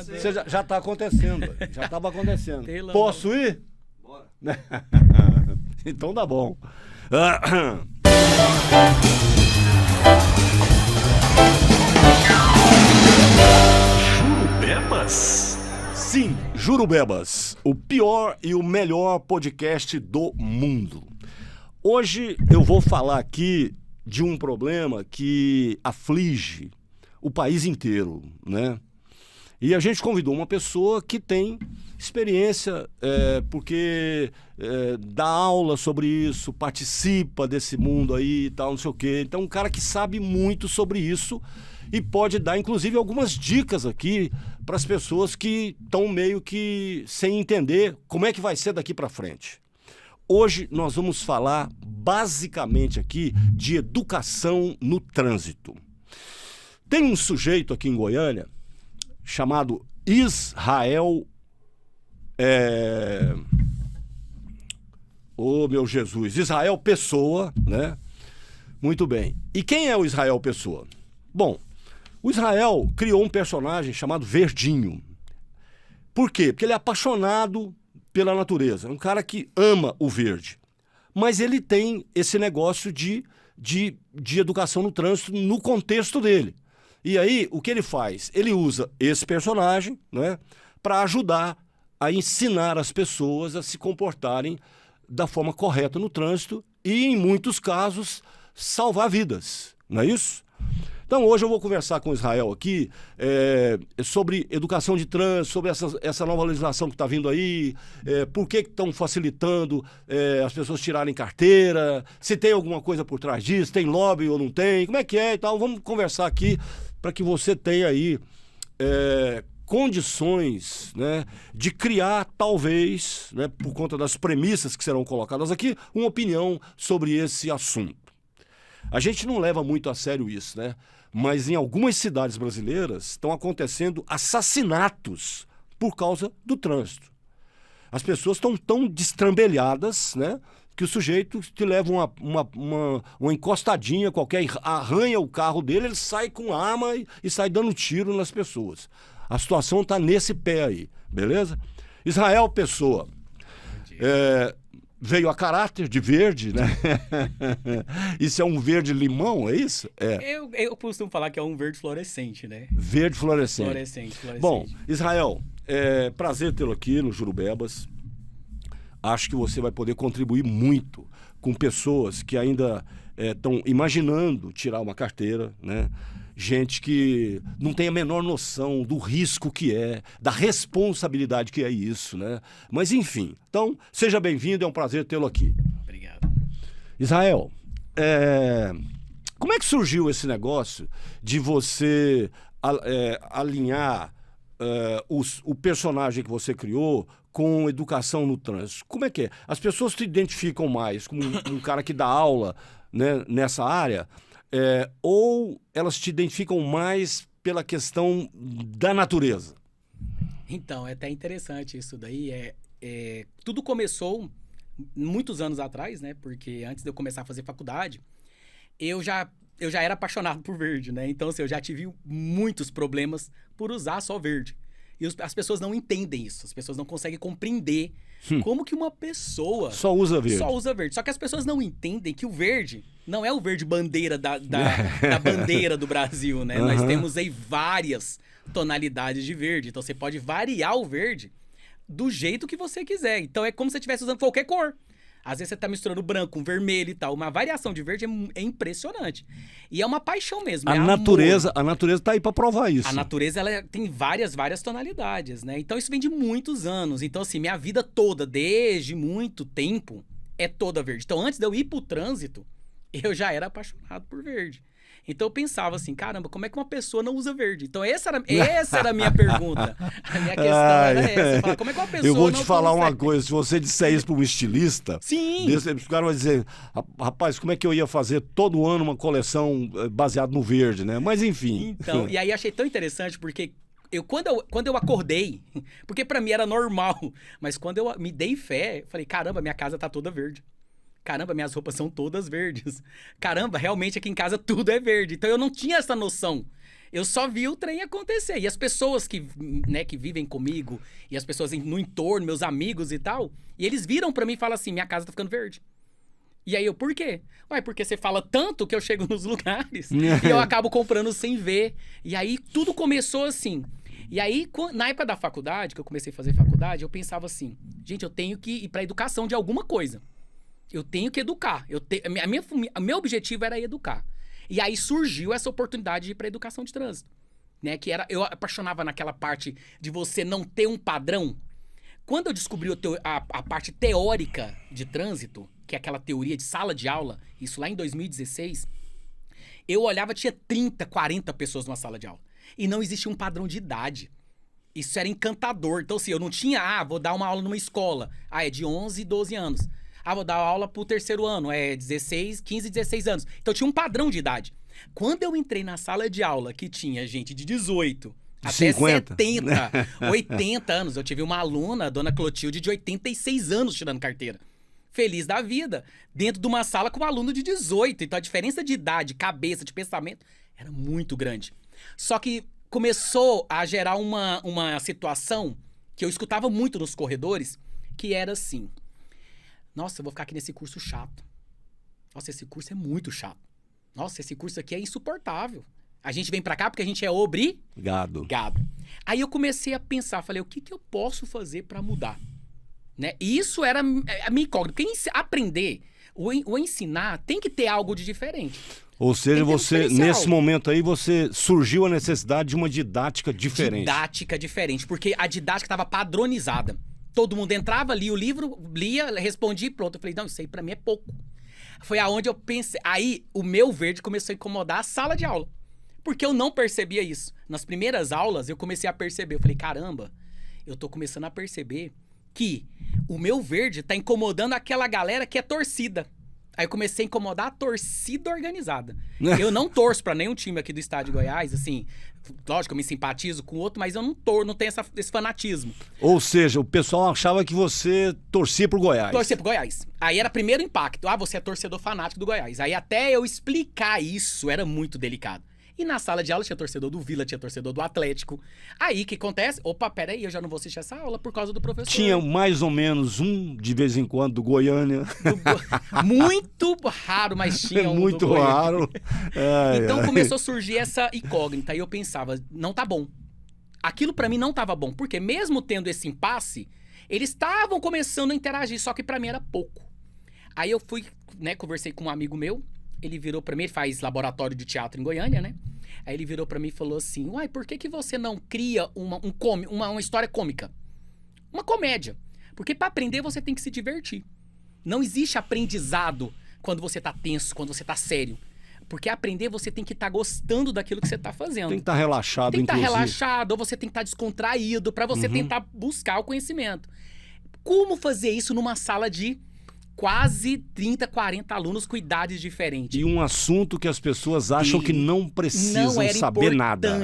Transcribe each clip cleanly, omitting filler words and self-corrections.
Você já tá acontecendo. Já tava acontecendo. Pelo Posso ir? Bora. Então tá bom. Jurubebas? Sim, Jurubebas, o pior e o melhor podcast do mundo. Hoje eu vou falar aqui de um problema que aflige o país inteiro, né? E a gente convidou uma pessoa que tem experiência, porque dá aula sobre isso, participa desse mundo aí e tal, não sei o quê. Então, um cara que sabe muito sobre isso e pode dar, inclusive, algumas dicas aqui para as pessoas que estão meio que sem entender como é que vai ser daqui para frente. Hoje nós vamos falar basicamente aqui de educação no trânsito. Tem um sujeito aqui em Goiânia chamado Israel... Oh, meu Jesus, Israel Pessoa, né? Muito bem. E quem é o Israel Pessoa? Bom, o Israel criou um personagem chamado Verdinho. Por quê? Porque ele é apaixonado pela natureza. É um cara que ama o verde. Mas ele tem esse negócio de educação no trânsito no contexto dele. E aí, o que ele faz? Ele usa esse personagem, né, para ajudar a ensinar as pessoas a se comportarem da forma correta no trânsito e, em muitos casos, salvar vidas. Não é isso? Então, hoje eu vou conversar com o Israel aqui sobre educação de trânsito, sobre essa nova legislação que está vindo aí, por que estão facilitando as pessoas tirarem carteira, se tem alguma coisa por trás disso, tem lobby ou não tem, como é que é e tal. Vamos conversar aqui para que você tenha aí condições, né, de criar, talvez, né, por conta das premissas que serão colocadas aqui, uma opinião sobre esse assunto. A gente não leva muito a sério isso, né? Mas em algumas cidades brasileiras estão acontecendo assassinatos por causa do trânsito. As pessoas estão tão destrambelhadas, né, que o sujeito te leva uma encostadinha qualquer, arranha o carro dele, ele sai com arma e sai dando tiro nas pessoas. A situação está nesse pé aí, beleza? Israel Pessoa veio a caráter de verde, né? Isso é um verde limão, é isso? Eu costumo falar que é um verde fluorescente, né? Verde fluorescente. Fluorescente. Bom, Israel, prazer tê-lo aqui no Jurubebas. Acho que você vai poder contribuir muito com pessoas que ainda estão imaginando tirar uma carteira, né? Gente que não tem a menor noção do risco que da responsabilidade que é isso, né? Mas enfim, então, seja bem-vindo, é um prazer tê-lo aqui. Obrigado. Israel, como é que surgiu esse negócio de você alinhar o personagem que você criou com educação no trânsito? Como é que é? As pessoas se identificam mais como um cara que dá aula, né, nessa área, ou elas te identificam mais pela questão da natureza? Então, é até interessante isso daí. Tudo começou muitos anos atrás, né? Porque antes de eu começar a fazer faculdade, eu já era apaixonado por verde, né? Então, assim, eu já tive muitos problemas por usar só verde. E as pessoas não entendem isso. As pessoas não conseguem compreender como que uma pessoa só usa verde. Só que as pessoas não entendem que o verde não é o verde bandeira da bandeira do Brasil, né? Nós temos aí várias tonalidades de verde. Então, você pode variar o verde do jeito que você quiser. Então, é como se você estivesse usando qualquer cor. Às vezes você tá misturando branco com vermelho e tal. Uma variação de verde é impressionante. E é uma paixão mesmo. A natureza tá aí para provar isso. A natureza, ela tem várias tonalidades, né? Então isso vem de muitos anos. Então assim, minha vida toda, desde muito tempo, é toda verde. Então antes de eu ir pro trânsito, eu já era apaixonado por verde. Então eu pensava assim, caramba, como é que uma pessoa não usa verde? Então essa era a minha pergunta. A minha questão era essa. Falar, como é que uma pessoa eu vou te não falar consegue? uma coisa, se você disser isso para um estilista, Sim. O cara vai dizer, rapaz, como é que eu ia fazer todo ano uma coleção baseada no verde, né? Mas enfim. Então, e aí achei tão interessante porque quando eu acordei, porque pra mim era normal, mas quando eu me dei fé, eu falei, caramba, minha casa tá toda verde. Caramba, minhas roupas são todas verdes. Caramba, realmente aqui em casa tudo é verde. Então eu não tinha essa noção. Eu só vi o trem acontecer. E as pessoas que, né, que vivem comigo, e as pessoas no entorno, meus amigos e tal, e eles viram pra mim e falam assim, minha casa tá ficando verde. E aí eu, por quê? Ué, porque você fala tanto que eu chego nos lugares e eu acabo comprando sem ver. E aí tudo começou assim. E aí, na época da faculdade, que eu comecei a fazer faculdade, eu pensava assim, gente, eu tenho que ir pra educação de alguma coisa. Eu tenho que educar. Meu objetivo era educar. E aí surgiu essa oportunidade de ir pra educação de trânsito. Né? Que era, eu apaixonava naquela parte de você não ter um padrão. Quando eu descobri a parte teórica de trânsito, que é aquela teoria de sala de aula, isso lá em 2016, eu olhava, tinha 30, 40 pessoas numa sala de aula. E não existia um padrão de idade. Isso era encantador. Então, assim, eu não tinha, vou dar uma aula numa escola. É de 11, 12 anos. Vou dar aula pro terceiro ano. É 16, 15, 16 anos. Então, tinha um padrão de idade. Quando eu entrei na sala de aula, que tinha gente de 18... até 50. 70, 80 anos. Eu tive uma aluna, a dona Clotilde, de 86 anos tirando carteira. Feliz da vida. Dentro de uma sala com um aluno de 18. Então a diferença de idade, cabeça, de pensamento era muito grande. Só que começou a gerar uma situação que eu escutava muito nos corredores, que era assim. Nossa, eu vou ficar aqui nesse curso chato. Nossa, esse curso é muito chato. Nossa, esse curso aqui é insuportável. A gente vem pra cá porque a gente é obrigado. Aí eu comecei a pensar, falei, o que eu posso fazer pra mudar? Né? E isso era a minha incógnita. Porque aprender, o ensinar, tem que ter algo de diferente. Ou seja, você, nesse momento aí, você surgiu a necessidade de uma didática diferente. Didática diferente, porque a didática estava padronizada. Todo mundo entrava, lia o livro, lia, respondia e pronto. Eu falei, não, isso aí pra mim é pouco. Foi aonde eu pensei. Aí o meu verde começou a incomodar a sala de aula. Porque eu não percebia isso. Nas primeiras aulas, eu comecei a perceber. Eu falei, caramba, eu tô começando a perceber que o meu verde tá incomodando aquela galera que é torcida. Aí eu comecei a incomodar a torcida organizada. Eu não torço pra nenhum time aqui do estado de Goiás, assim... Lógico, eu me simpatizo com o outro, mas eu não tenho esse fanatismo. Ou seja, o pessoal achava que você torcia pro Goiás. Torcia pro Goiás. Aí era o primeiro impacto. Você é torcedor fanático do Goiás. Aí até eu explicar isso era muito delicado. E na sala de aula tinha torcedor do Vila, tinha torcedor do Atlético. Aí o que acontece? Opa, peraí, eu já não vou assistir essa aula por causa do professor. Tinha mais ou menos de vez em quando, do Goiânia. Muito raro, mas tinha um muito do raro. Então começou a surgir essa incógnita e eu pensava, não tá bom. Aquilo pra mim não tava bom, porque mesmo tendo esse impasse, eles estavam começando a interagir, só que pra mim era pouco. Aí eu fui, né, conversei com um amigo meu. Ele virou pra mim, ele faz laboratório de teatro em Goiânia, né? Aí ele virou pra mim e falou assim, uai, por que você não cria uma história cômica? Uma comédia. Porque pra aprender você tem que se divertir. Não existe aprendizado quando você tá tenso, quando você tá sério. Porque aprender você tem que estar gostando daquilo que você tá fazendo. Tem que estar relaxado, tem que inclusive. Estar relaxado, ou você tem que estar descontraído pra você tentar buscar o conhecimento. Como fazer isso numa sala de quase 30, 40 alunos com idades diferentes? E um assunto que as pessoas acham que não precisam não era saber nada.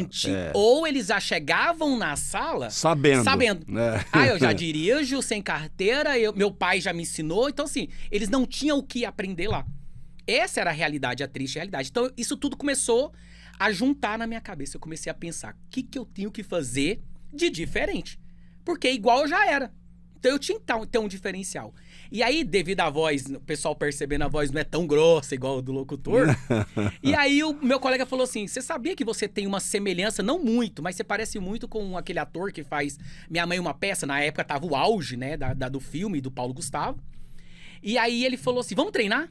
Ou eles já chegavam na sala sabendo. Eu já dirijo sem carteira, meu pai já me ensinou. Então, assim, eles não tinham o que aprender lá. Essa era a realidade, a triste realidade. Então, isso tudo começou a juntar na minha cabeça. Eu comecei a pensar, o que eu tenho que fazer de diferente? Porque igual eu já era. Então eu tinha que ter um diferencial. E aí, devido à voz, o pessoal percebendo a voz não é tão grossa igual a do locutor. E aí o meu colega falou assim, você sabia que você tem uma semelhança, não muito, mas você parece muito com aquele ator que faz Minha Mãe Uma Peça. Na época tava o auge, né, do filme do Paulo Gustavo. E aí ele falou assim, vamos treinar?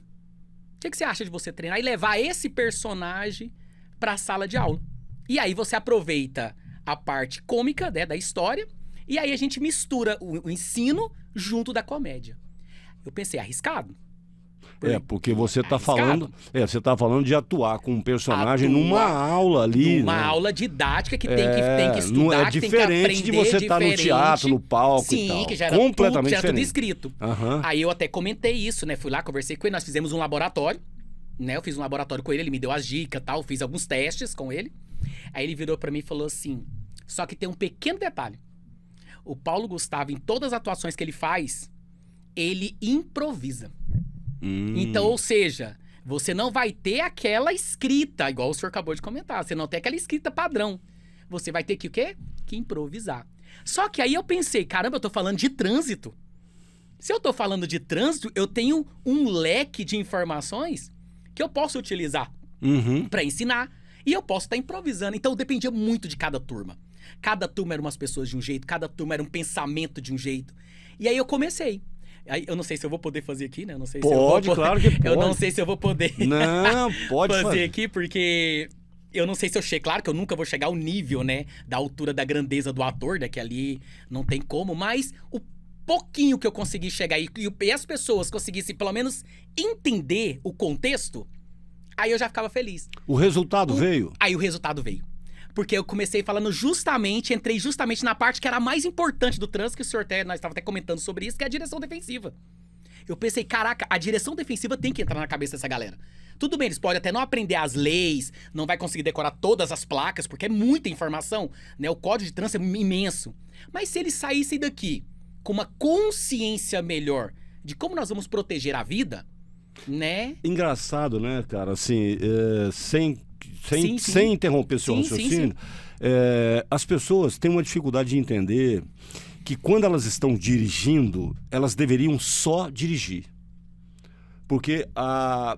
O que você acha de você treinar e levar esse personagem pra sala de aula? E aí você aproveita a parte cômica, né, da história. E aí a gente mistura o ensino junto da comédia. Eu pensei, arriscado? Porque você tá falando, você tá falando de atuar com um personagem numa aula ali. Numa aula didática que tem que estudar, é diferente de você estar no teatro, no palco e tal. Sim, que já era completamente tudo diferente. Escrito. Aí eu até comentei isso, né? Fui lá, conversei com ele, nós fizemos um laboratório, né? Eu fiz um laboratório com ele, ele me deu as dicas e tal, fiz alguns testes com ele. Aí ele virou pra mim e falou assim, só que tem um pequeno detalhe. O Paulo Gustavo, em todas as atuações que ele faz, ele improvisa. Então, ou seja, Você não vai ter aquela escrita, igual o senhor acabou de comentar. Você não tem aquela escrita padrão. Você vai ter que o quê? Que improvisar. Só que aí eu pensei, caramba, eu tô falando de trânsito. Se eu tô falando de trânsito, eu tenho um leque de informações que eu posso utilizar para ensinar. E eu posso estar improvisando. Então dependia muito de cada turma. Cada turma era umas pessoas de um jeito, cada turma era um pensamento de um jeito. E aí eu comecei. Aí, eu não sei se eu vou poder fazer aqui, né? Eu não sei pode, se eu vou poder, claro que pode. Eu não sei se eu vou poder não, pode fazer aqui, porque eu não sei se eu chego. Claro que eu nunca vou chegar ao nível, né? Da altura da grandeza do ator, né? Que ali não tem como, mas o pouquinho que eu consegui chegar e as pessoas conseguissem pelo menos entender o contexto, aí eu já ficava feliz. O resultado veio? Aí o resultado veio. Porque eu comecei falando entrei justamente na parte que era a mais importante do trânsito, que o senhor nós estávamos até comentando sobre isso, que é a direção defensiva. Eu pensei, caraca, a direção defensiva tem que entrar na cabeça dessa galera. Tudo bem, eles podem até não aprender as leis, não vai conseguir decorar todas as placas, porque é muita informação, né? O código de trânsito é imenso. Mas se eles saíssem daqui com uma consciência melhor de como nós vamos proteger a vida, né? Engraçado, né, cara? Assim, sem Sim. interromper seu raciocínio, as pessoas têm uma dificuldade de entender que quando elas estão dirigindo, elas deveriam só dirigir. Porque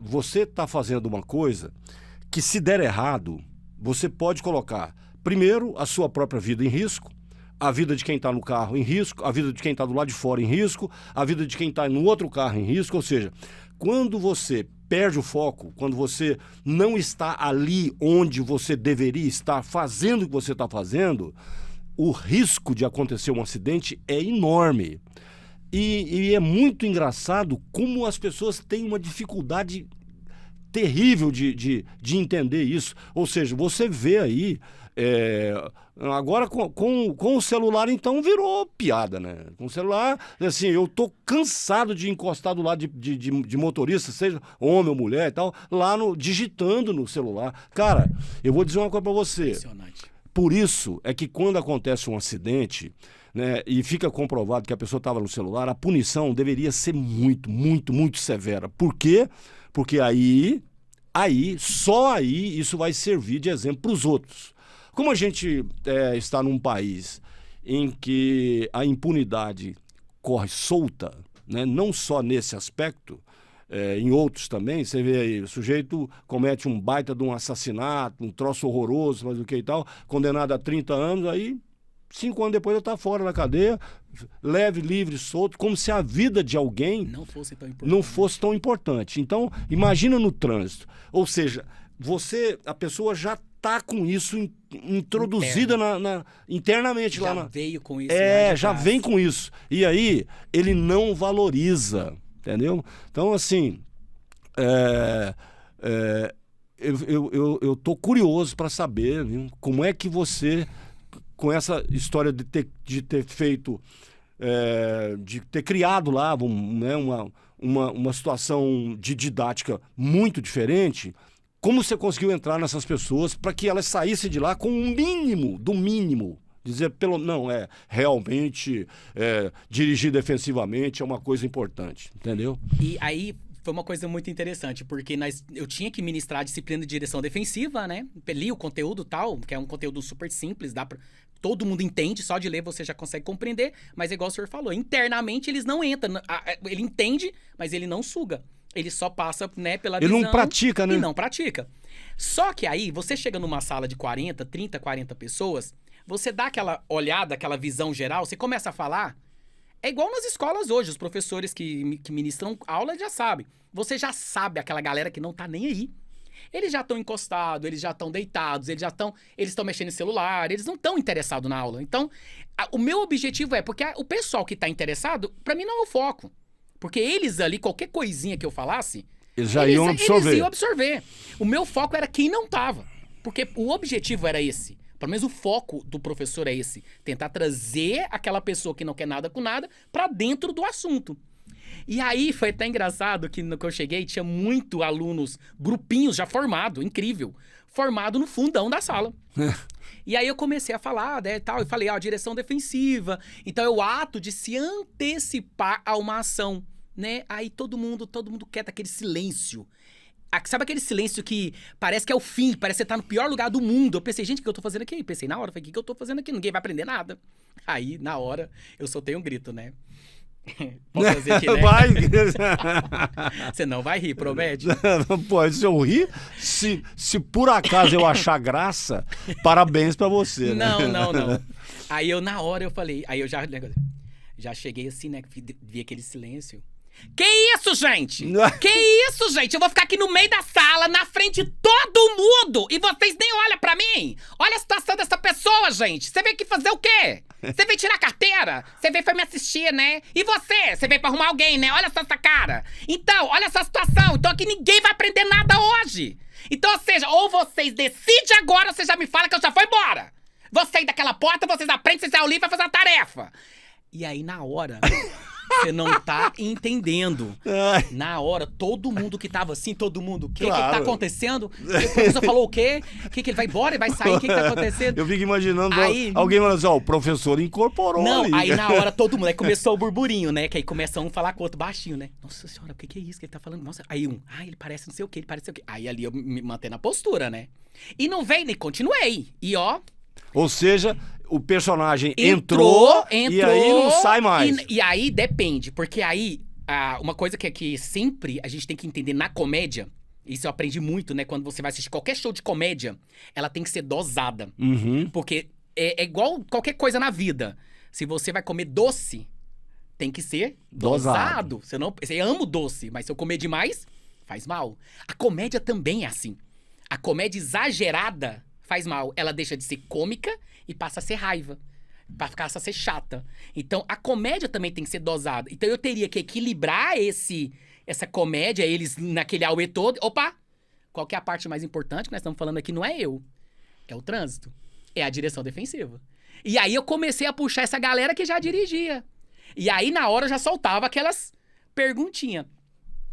você está fazendo uma coisa que, se der errado, você pode colocar, primeiro, a sua própria vida em risco, a vida de quem está no carro em risco, a vida de quem está do lado de fora em risco, a vida de quem está no outro carro em risco. Ou seja, quando você perde o foco, quando você não está ali onde você deveria estar fazendo o que você está fazendo, o risco de acontecer um acidente é enorme. E é muito engraçado como as pessoas têm uma dificuldade terrível de entender isso. Ou seja, você vê aí... agora com o celular, então, virou piada, né? Com o celular, assim, eu tô cansado de encostar do lado de motorista, seja homem ou mulher e tal, digitando no celular. Cara, eu vou dizer uma coisa pra você. Impressionante. Por isso é que quando acontece um acidente, né, e fica comprovado que a pessoa estava no celular, a punição deveria ser muito, muito, muito severa. Por quê? Porque só aí isso vai servir de exemplo para os outros. Como a gente está num país em que a impunidade corre solta, né, não só nesse aspecto, em outros também, você vê aí, o sujeito comete um baita de um assassinato, um troço horroroso, mas o que e tal, condenado a 30 anos, aí 5 anos depois ele está fora da cadeia, leve, livre, solto, como se a vida de alguém não fosse tão importante. Então, imagina no trânsito. Ou seja, a pessoa já está com isso introduzida internamente. Já lá veio com isso. Já vem com isso. E aí, ele não valoriza, entendeu? Então, assim, eu tô curioso para saber, viu, como é que você... com essa história de ter feito, de ter criado lá uma situação de didática muito diferente, como você conseguiu entrar nessas pessoas para que elas saíssem de lá com um mínimo, do mínimo, dizer, realmente dirigir defensivamente é uma coisa importante, entendeu? E aí... foi uma coisa muito interessante, porque eu tinha que ministrar a disciplina de direção defensiva, né? Li o conteúdo tal, que é um conteúdo super simples, todo mundo entende, só de ler você já consegue compreender, mas igual o senhor falou, internamente eles não entram, ele entende, mas ele não suga. Ele só passa, né, pela visão. Ele não pratica, né? E não pratica. Só que aí, você chega numa sala de 30, 40 pessoas, você dá aquela olhada, aquela visão geral, você começa a falar... É igual nas escolas hoje, os professores que ministram aula já sabem. Você já sabe aquela galera que não tá nem aí. Eles já estão encostados, eles já estão deitados, eles estão mexendo em celular, eles não estão interessados na aula. Então, o meu objetivo porque o pessoal que tá interessado, pra mim não é o foco. Porque eles ali, qualquer coisinha que eu falasse, eles iam absorver. Eles iam absorver. O meu foco era quem não tava. Porque o objetivo era esse. Pelo menos o foco do professor é esse. Tentar trazer aquela pessoa que não quer nada com nada pra dentro do assunto. E aí foi até engraçado que no que eu cheguei tinha muito alunos, grupinhos já formados, incrível. Formado no fundão da sala. E aí eu comecei a falar, né, tal, eu falei, direção defensiva. Então é o ato de se antecipar a uma ação, né? Aí todo mundo quer aquele silêncio. Sabe aquele silêncio que parece que é o fim, parece que você tá no pior lugar do mundo? Eu pensei, gente, o que eu tô fazendo aqui? Pensei na hora, falei, o que eu tô fazendo aqui? Ninguém vai aprender nada. Aí, na hora, eu soltei um grito, né? Posso fazer aqui, né? Vai! Você não vai rir, promete? Pô, se eu rir, se por acaso eu achar graça, parabéns pra você, né? Não. Aí eu, na hora, eu falei... Aí eu já cheguei assim, né? Vi aquele silêncio. Que isso, gente? Que isso, gente? Eu vou ficar aqui no meio da sala, na frente de todo mundo, e vocês nem olham pra mim? Olha a situação dessa pessoa, gente. Você veio aqui fazer o quê? Você veio tirar carteira? Você veio pra me assistir, né? E você? Você veio pra arrumar alguém, né? Olha só essa cara. Então, olha essa situação. Então aqui ninguém vai aprender nada hoje. Então, ou seja, ou vocês decidem agora, ou você já me fala que eu já vou embora. Vou sair daquela porta, vocês aprendem, vocês saem o livro e vai fazer uma tarefa. E aí, na hora... Você não tá entendendo. Na hora, todo mundo que tava assim, todo mundo, o que tá acontecendo? O professor falou o quê? O que ele vai embora? Ele vai sair? O que tá acontecendo? Eu fico imaginando alguém falando assim, ó, o professor incorporou Não, ali. aí na hora todo mundo, aí começou o burburinho, né? Que aí começa um a falar com o outro baixinho, né? Nossa senhora, o que é isso que ele tá falando? Nossa, aí ele parece não sei o quê, ele parece não sei o quê. Aí ali eu me mantendo na postura, né? E não veio, nem continuei. E ó... Ou seja... O personagem entrou e aí não sai mais. E aí depende, porque aí uma coisa que sempre a gente tem que entender na comédia, isso eu aprendi muito, né? Quando você vai assistir qualquer show de comédia, ela tem que ser dosada. Uhum. Porque é igual qualquer coisa na vida. Se você vai comer doce, tem que ser dosado. Você ama o doce, mas se eu comer demais, faz mal. A comédia também é assim. A comédia exagerada faz mal. Ela deixa de ser cômica e passa a ser raiva. Passa a ser chata. Então, a comédia também tem que ser dosada. Então, eu teria que equilibrar essa comédia, eles naquele auê todo. Opa! Qual que é a parte mais importante que nós estamos falando aqui? Não é eu. É o trânsito. É a direção defensiva. E aí, eu comecei a puxar essa galera que já dirigia. E aí, na hora, eu já soltava aquelas perguntinhas.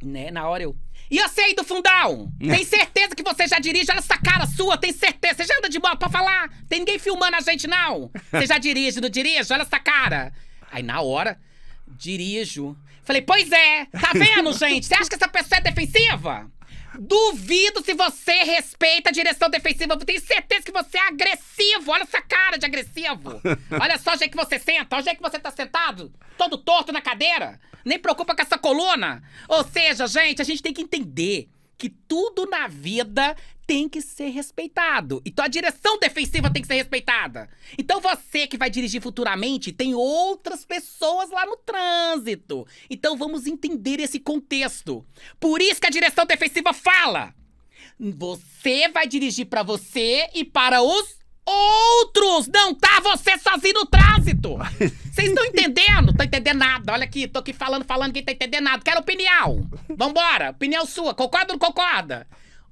Né? Na hora eu... E você aí do fundão? Tem certeza que você já dirige? Olha essa cara sua, tem certeza. Você já anda de moto pra falar? Tem ninguém filmando a gente, não? Você já dirige, não dirige? Olha essa cara. Aí na hora, dirijo. Falei, pois é. Tá vendo, gente? Você acha que essa pessoa é defensiva? Duvido se você respeita a direção defensiva. Eu tenho certeza que você é agressivo. Olha essa cara de agressivo. Olha só o jeito que você senta. Olha o jeito que você tá sentado. Todo torto na cadeira. Nem preocupa com essa coluna. Ou seja, gente, a gente tem que entender que tudo na vida tem que ser respeitado. Então a direção defensiva tem que ser respeitada. Então você que vai dirigir futuramente, tem outras pessoas lá no trânsito. Então vamos entender esse contexto. Por isso que a direção defensiva fala: você vai dirigir para você e para os outros. Não tá você sozinho no trânsito. Vocês estão entendendo? Tô entendendo nada. Olha aqui, tô aqui falando, ninguém tá entendendo nada. Quero opinião. Vambora, opinião sua. Concorda ou não concorda?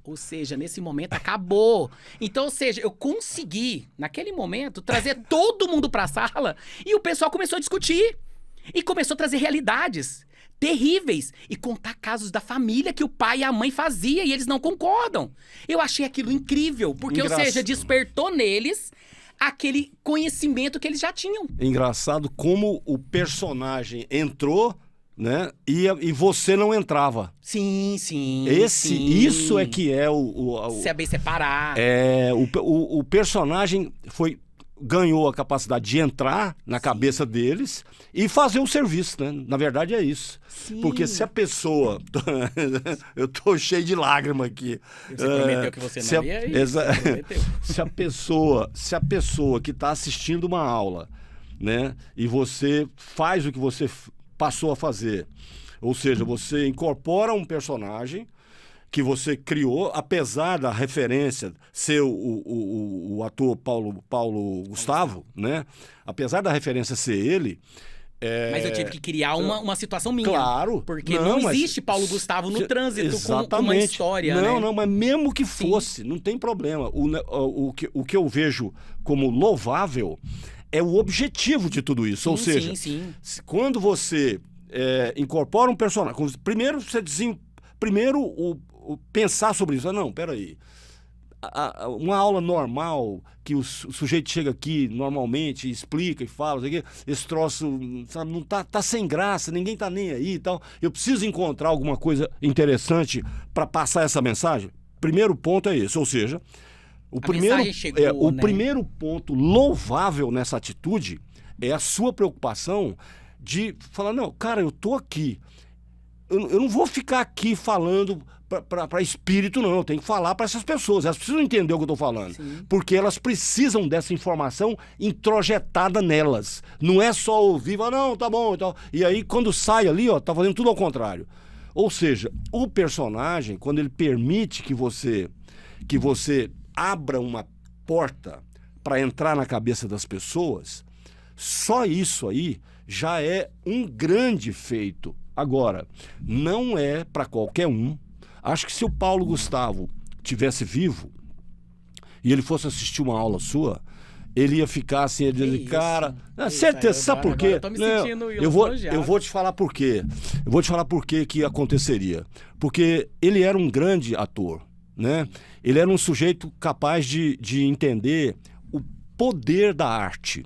Ou seja, nesse momento acabou. Então, ou seja, eu consegui, naquele momento, trazer todo mundo pra sala e o pessoal começou a discutir. E começou a trazer realidades terríveis e contar casos da família que o pai e a mãe faziam e eles não concordam. Eu achei aquilo incrível, porque, ou seja, despertou neles aquele conhecimento que eles já tinham. Engraçado como o personagem entrou, né? E você não entrava. Sim. Isso é que é saber separar. O personagem ganhou a capacidade de entrar na cabeça deles e fazer o serviço, né? Na verdade é isso. Sim. Porque se a pessoa... Eu tô cheio de lágrima aqui. Você prometeu que você não ia? Se a pessoa que está assistindo uma aula, né? E você faz o que você passou a fazer, ou seja, você incorpora um personagem que você criou, apesar da referência ser o ator Paulo Gustavo, né? Apesar da referência ser ele... Mas eu tive que criar uma situação minha. Claro. Porque não existe Paulo Gustavo no trânsito com uma história, né? Não, mas mesmo que fosse, não tem problema. O que eu vejo como louvável é o objetivo de tudo isso. Ou seja, quando você incorpora um personagem... Primeiro, pensar sobre isso. Não, peraí. uma aula normal, que o sujeito chega aqui normalmente, explica e fala, esse troço, sabe, não tá sem graça, ninguém tá nem aí e tal. Eu preciso encontrar alguma coisa interessante para passar essa mensagem. Primeiro ponto é esse, ou seja, o primeiro ponto louvável nessa atitude é a sua preocupação de falar, não, cara, eu tô aqui. Eu não vou ficar aqui falando para espírito, não. Eu tenho que falar para essas pessoas. Elas precisam entender o que eu estou falando. Sim. Porque elas precisam dessa informação introjetada nelas. Não é só ouvir, falar, não, tá bom e tal. E aí, quando sai ali, ó, tá fazendo tudo ao contrário. Ou seja, o personagem, quando ele permite que você abra uma porta para entrar na cabeça das pessoas, só isso aí já é um grande feito. Agora, não é para qualquer um. Acho que se o Paulo Gustavo tivesse vivo e ele fosse assistir uma aula sua, ele ia ficar assim, ele ia dizer, cara, certeza, sabe por quê? Eu vou te falar por quê. Eu vou te falar por quê que aconteceria. Porque ele era um grande ator, né? Ele era um sujeito capaz de entender o poder da arte.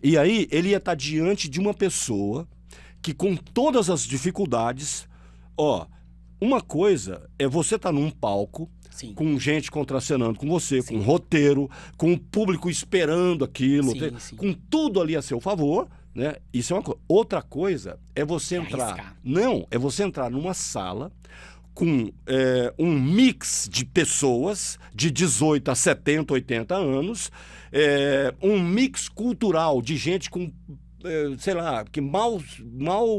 E aí ele ia estar diante de uma pessoa que, com todas as dificuldades, uma coisa é você estar num palco, sim, com gente contracenando com você, sim, com roteiro, com o público esperando aquilo, sim, com tudo ali a seu favor, né? Isso é uma coisa. Outra coisa é você entrar... É você entrar numa sala com um mix de pessoas de 18 a 70, 80 anos, um mix cultural de gente com... sei lá, que mal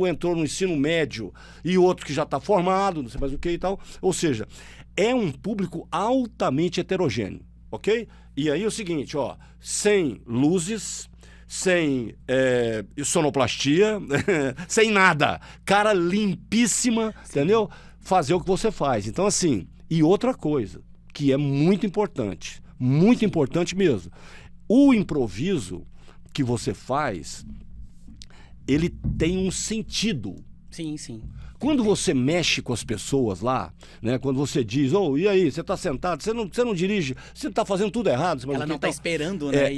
entrou no ensino médio e outro que já está formado, não sei mais o que e tal. Ou seja, é um público altamente heterogêneo, ok? E aí é o seguinte, sem luzes, sem sonoplastia, sem nada. Cara limpíssima, sim, entendeu? Fazer o que você faz. Então, assim, e outra coisa, que é muito importante mesmo. O improviso que você faz, ele tem um sentido. Sim, sim. Quando você mexe com as pessoas lá, né? Quando você diz, e aí, você está sentado, você não dirige, você está fazendo tudo errado. Ela não está esperando, né?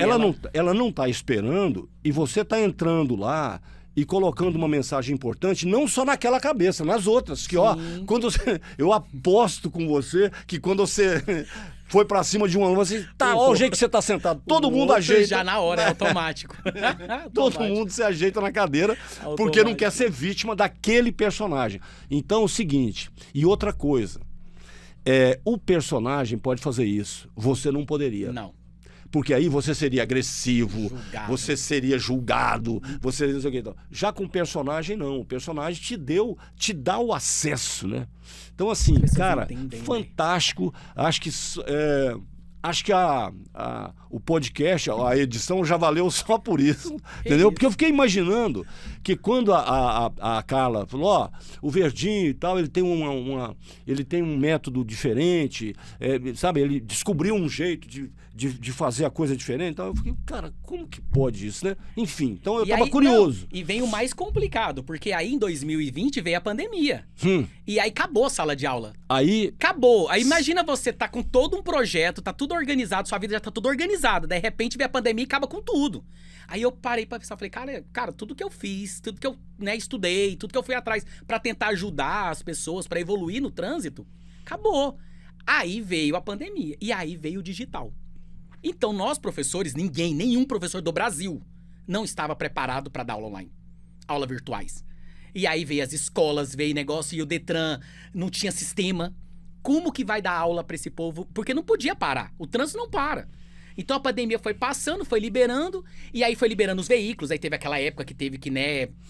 Ela não está esperando e você está entrando lá e colocando uma mensagem importante, não só naquela cabeça, nas outras. Que, quando eu aposto com você que quando você... foi pra cima de um aluno, assim, olha o jeito que você tá sentado. Todo mundo ajeita. Já na hora, é automático. Todo mundo se ajeita na cadeira, porque não quer ser vítima daquele personagem. Então, é o seguinte, e outra coisa, o personagem pode fazer isso, você não poderia. Não. Porque aí você seria agressivo, julgado. Você seria julgado, você não sei o que. Então, já com o personagem, não. O personagem te dá o acesso, né? Então, assim, cara, fantástico. Acho que o podcast, a edição já valeu só por isso, entendeu? Porque eu fiquei imaginando que quando a Carla falou, o Verdinho e tal, ele tem ele tem um método diferente, sabe? Ele descobriu um jeito de fazer a coisa diferente. Então eu fiquei, cara, como que pode isso, né? Enfim, então eu tava curioso. E vem o mais complicado, porque aí em 2020 veio a pandemia. E aí acabou a sala de aula. Acabou. Aí imagina você tá com todo um projeto, tá tudo organizado, sua vida já tá tudo organizada. De repente vem a pandemia e acaba com tudo. Aí eu parei pra pensar, falei, cara, tudo que eu fiz, tudo que eu estudei, tudo que eu fui atrás pra tentar ajudar as pessoas, pra evoluir no trânsito, acabou. Aí veio a pandemia e aí veio o digital. Então nós professores, nenhum professor do Brasil não estava preparado para dar aula online, aula virtuais. E aí veio as escolas, veio negócio e o Detran não tinha sistema. Como que vai dar aula para esse povo? Porque não podia parar, o trânsito não para. Então a pandemia foi passando, foi liberando, e aí foi liberando os veículos, aí teve aquela época que teve que,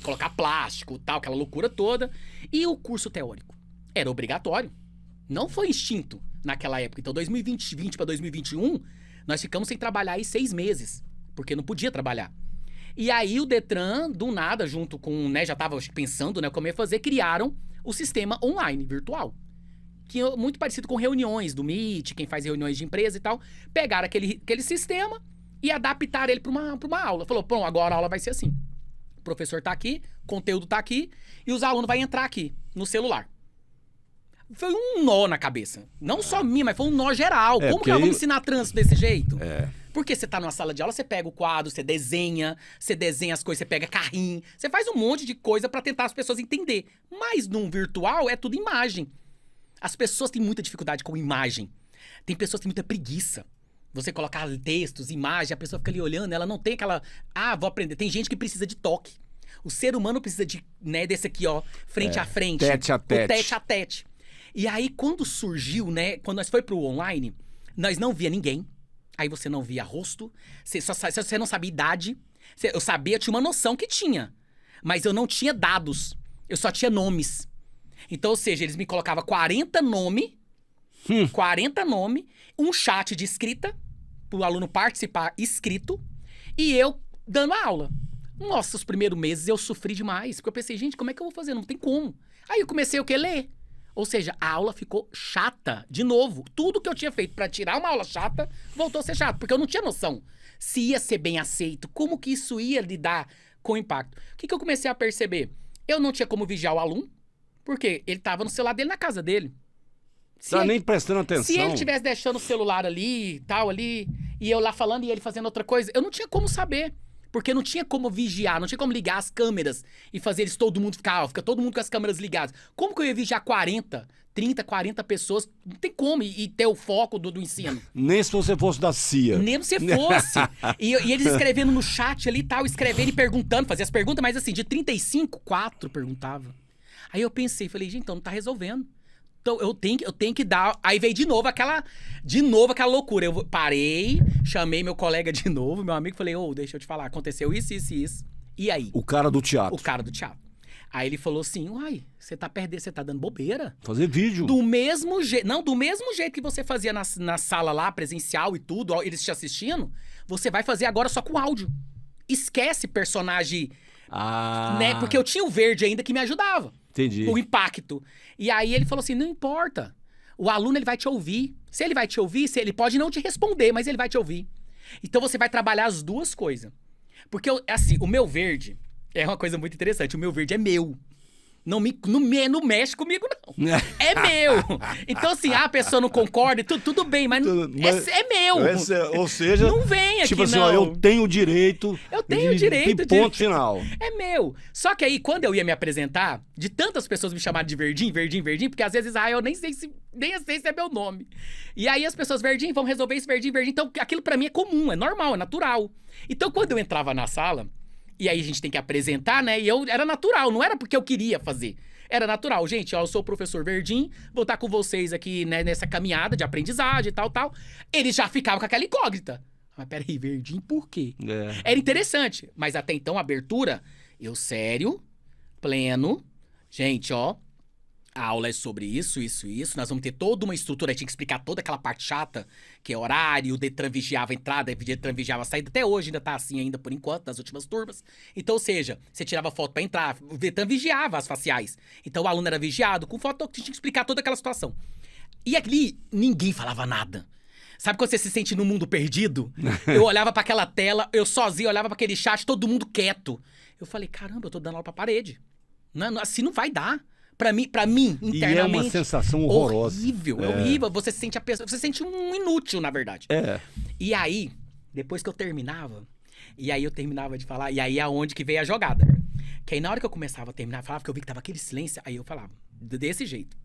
colocar plástico, tal, aquela loucura toda. E o curso teórico era obrigatório, não foi extinto naquela época. Então 2020 para 2021, nós ficamos sem trabalhar aí 6 meses, porque não podia trabalhar. E aí o Detran, do nada, junto com, já estava pensando, como ia fazer, criaram o sistema online, virtual. Que é muito parecido com reuniões do Meet, quem faz reuniões de empresa e tal. Pegaram aquele sistema e adaptaram ele para uma aula. Falou, pronto, agora a aula vai ser assim. O professor tá aqui, o conteúdo tá aqui, e os alunos vão entrar aqui, no celular. Foi um nó na cabeça. Não só minha, mas foi um nó geral. Como porque que nós aí- vamos ensinar trânsito desse jeito? É. Porque você tá numa sala de aula, você pega o quadro, você desenha as coisas, você pega carrinho, você faz um monte de coisa pra tentar as pessoas entender. Mas num virtual é tudo imagem. As pessoas têm muita dificuldade com imagem. Tem pessoas que têm muita preguiça. Você colocar textos, imagem, a pessoa fica ali olhando, ela não tem aquela... Ah, vou aprender. Tem gente que precisa de toque. O ser humano precisa de, né, desse aqui, ó, frente a frente. tete a tete. O tete a tete. E aí, quando surgiu, né, quando nós foi pro online, nós não via ninguém. Aí você não via rosto, você não sabia idade. Eu sabia, eu tinha uma noção que tinha. Mas eu não tinha dados. Eu só tinha nomes. Então, ou seja, eles me colocavam 40 nomes, 40 nomes, um chat de escrita, pro aluno participar escrito, e eu dando a aula. Nossa, os primeiros meses eu sofri demais, porque eu pensei, gente, como é que eu vou fazer? Não tem como. Aí eu comecei o quê? Ler. Ou seja, a aula ficou chata de novo. Tudo que eu tinha feito pra tirar uma aula chata, voltou a ser chato, porque eu não tinha noção se ia ser bem aceito, como que isso ia lidar com o impacto. O que eu comecei a perceber? Eu não tinha como vigiar o aluno, porque ele tava no celular dele na casa dele. Se Tá ele- nem prestando atenção. se ele tivesse deixando o celular ali, tal, ali, e eu lá falando e ele fazendo outra coisa, eu não tinha como saber. Porque não tinha como vigiar, não tinha como ligar as câmeras e fazer eles todo mundo fica todo mundo com as câmeras ligadas. Como que eu ia vigiar 30, 40 pessoas? Não tem como e ter o foco do ensino. Nem se você fosse da CIA. Nem se fosse. E eles escrevendo no chat ali e tal, escrevendo e perguntando, fazia as perguntas, mas assim, de 35, 4 perguntava. Aí eu pensei, falei, gente, então não tá resolvendo. Então eu tenho que dar. Aí veio de novo aquela loucura. Eu parei, chamei meu colega de novo, meu amigo, falei, deixa eu te falar, aconteceu isso, isso e isso. E aí? O cara do teatro. O cara do teatro. Aí ele falou assim, uai, você tá perdendo, você tá dando bobeira. Fazer vídeo. Do mesmo jeito, não, do mesmo jeito que você fazia na sala lá, presencial e tudo, ó, eles te assistindo, você vai fazer agora só com áudio. Esquece personagem, né? Porque eu tinha o verde ainda que me ajudava. Entendi. O impacto. E aí ele falou assim, não importa. O aluno, ele vai te ouvir. Se ele vai te ouvir, ele pode não te responder, mas ele vai te ouvir. Então você vai trabalhar as duas coisas. Porque, assim, o meu verde é uma coisa muito interessante. O meu verde é meu. Não mexe comigo, não. É meu. Então, assim, a pessoa não concorda, tudo bem, mas é meu. Ou seja, não vem aqui, tipo assim, não. ó, eu tenho o direito. Eu tenho o direito de ponto final. É meu. Só que aí, quando eu ia me apresentar, de tantas pessoas me chamarem de Verdinho, porque às vezes, eu nem sei se é meu nome. E aí as pessoas, Verdinho, vamos resolver isso, Verdinho. Então, aquilo pra mim é comum, é normal, é natural. Então, quando eu entrava na sala, e aí a gente tem que apresentar, né? E era natural, não era porque eu queria fazer. Era natural. Gente, ó, eu sou o professor Verdim, vou estar com vocês aqui, né, nessa caminhada de aprendizagem e tal. Eles já ficavam com aquela incógnita. Mas peraí, Verdim, por quê? Era interessante. Mas até então, a abertura, eu sério, pleno. Gente, ó, a aula é sobre isso. Nós vamos ter toda uma estrutura. Aí tinha que explicar toda aquela parte chata, que é horário, o Detran vigiava a entrada, o Detran vigiava a saída. Até hoje ainda tá assim, ainda por enquanto, nas últimas turmas. Então, ou seja, você tirava foto pra entrar, o Detran vigiava as faciais. Então o aluno era vigiado, com foto, tinha que explicar toda aquela situação. E ali, ninguém falava nada. Sabe quando você se sente num mundo perdido? Eu olhava pra aquela tela, eu sozinho olhava pra aquele chat, todo mundo quieto. Eu falei, caramba, eu tô dando aula pra parede. Assim não vai dar. Pra mim, internamente... E é uma sensação horrorosa. Horrível, é horrível. Você sente a pessoa... Você sente um inútil, na verdade. É. E aí, depois que eu terminava... E aí eu terminava de falar... E aí é onde que veio a jogada. Que aí na hora que eu começava a terminar, eu falava que eu vi que tava aquele silêncio. Aí eu falava, desse jeito.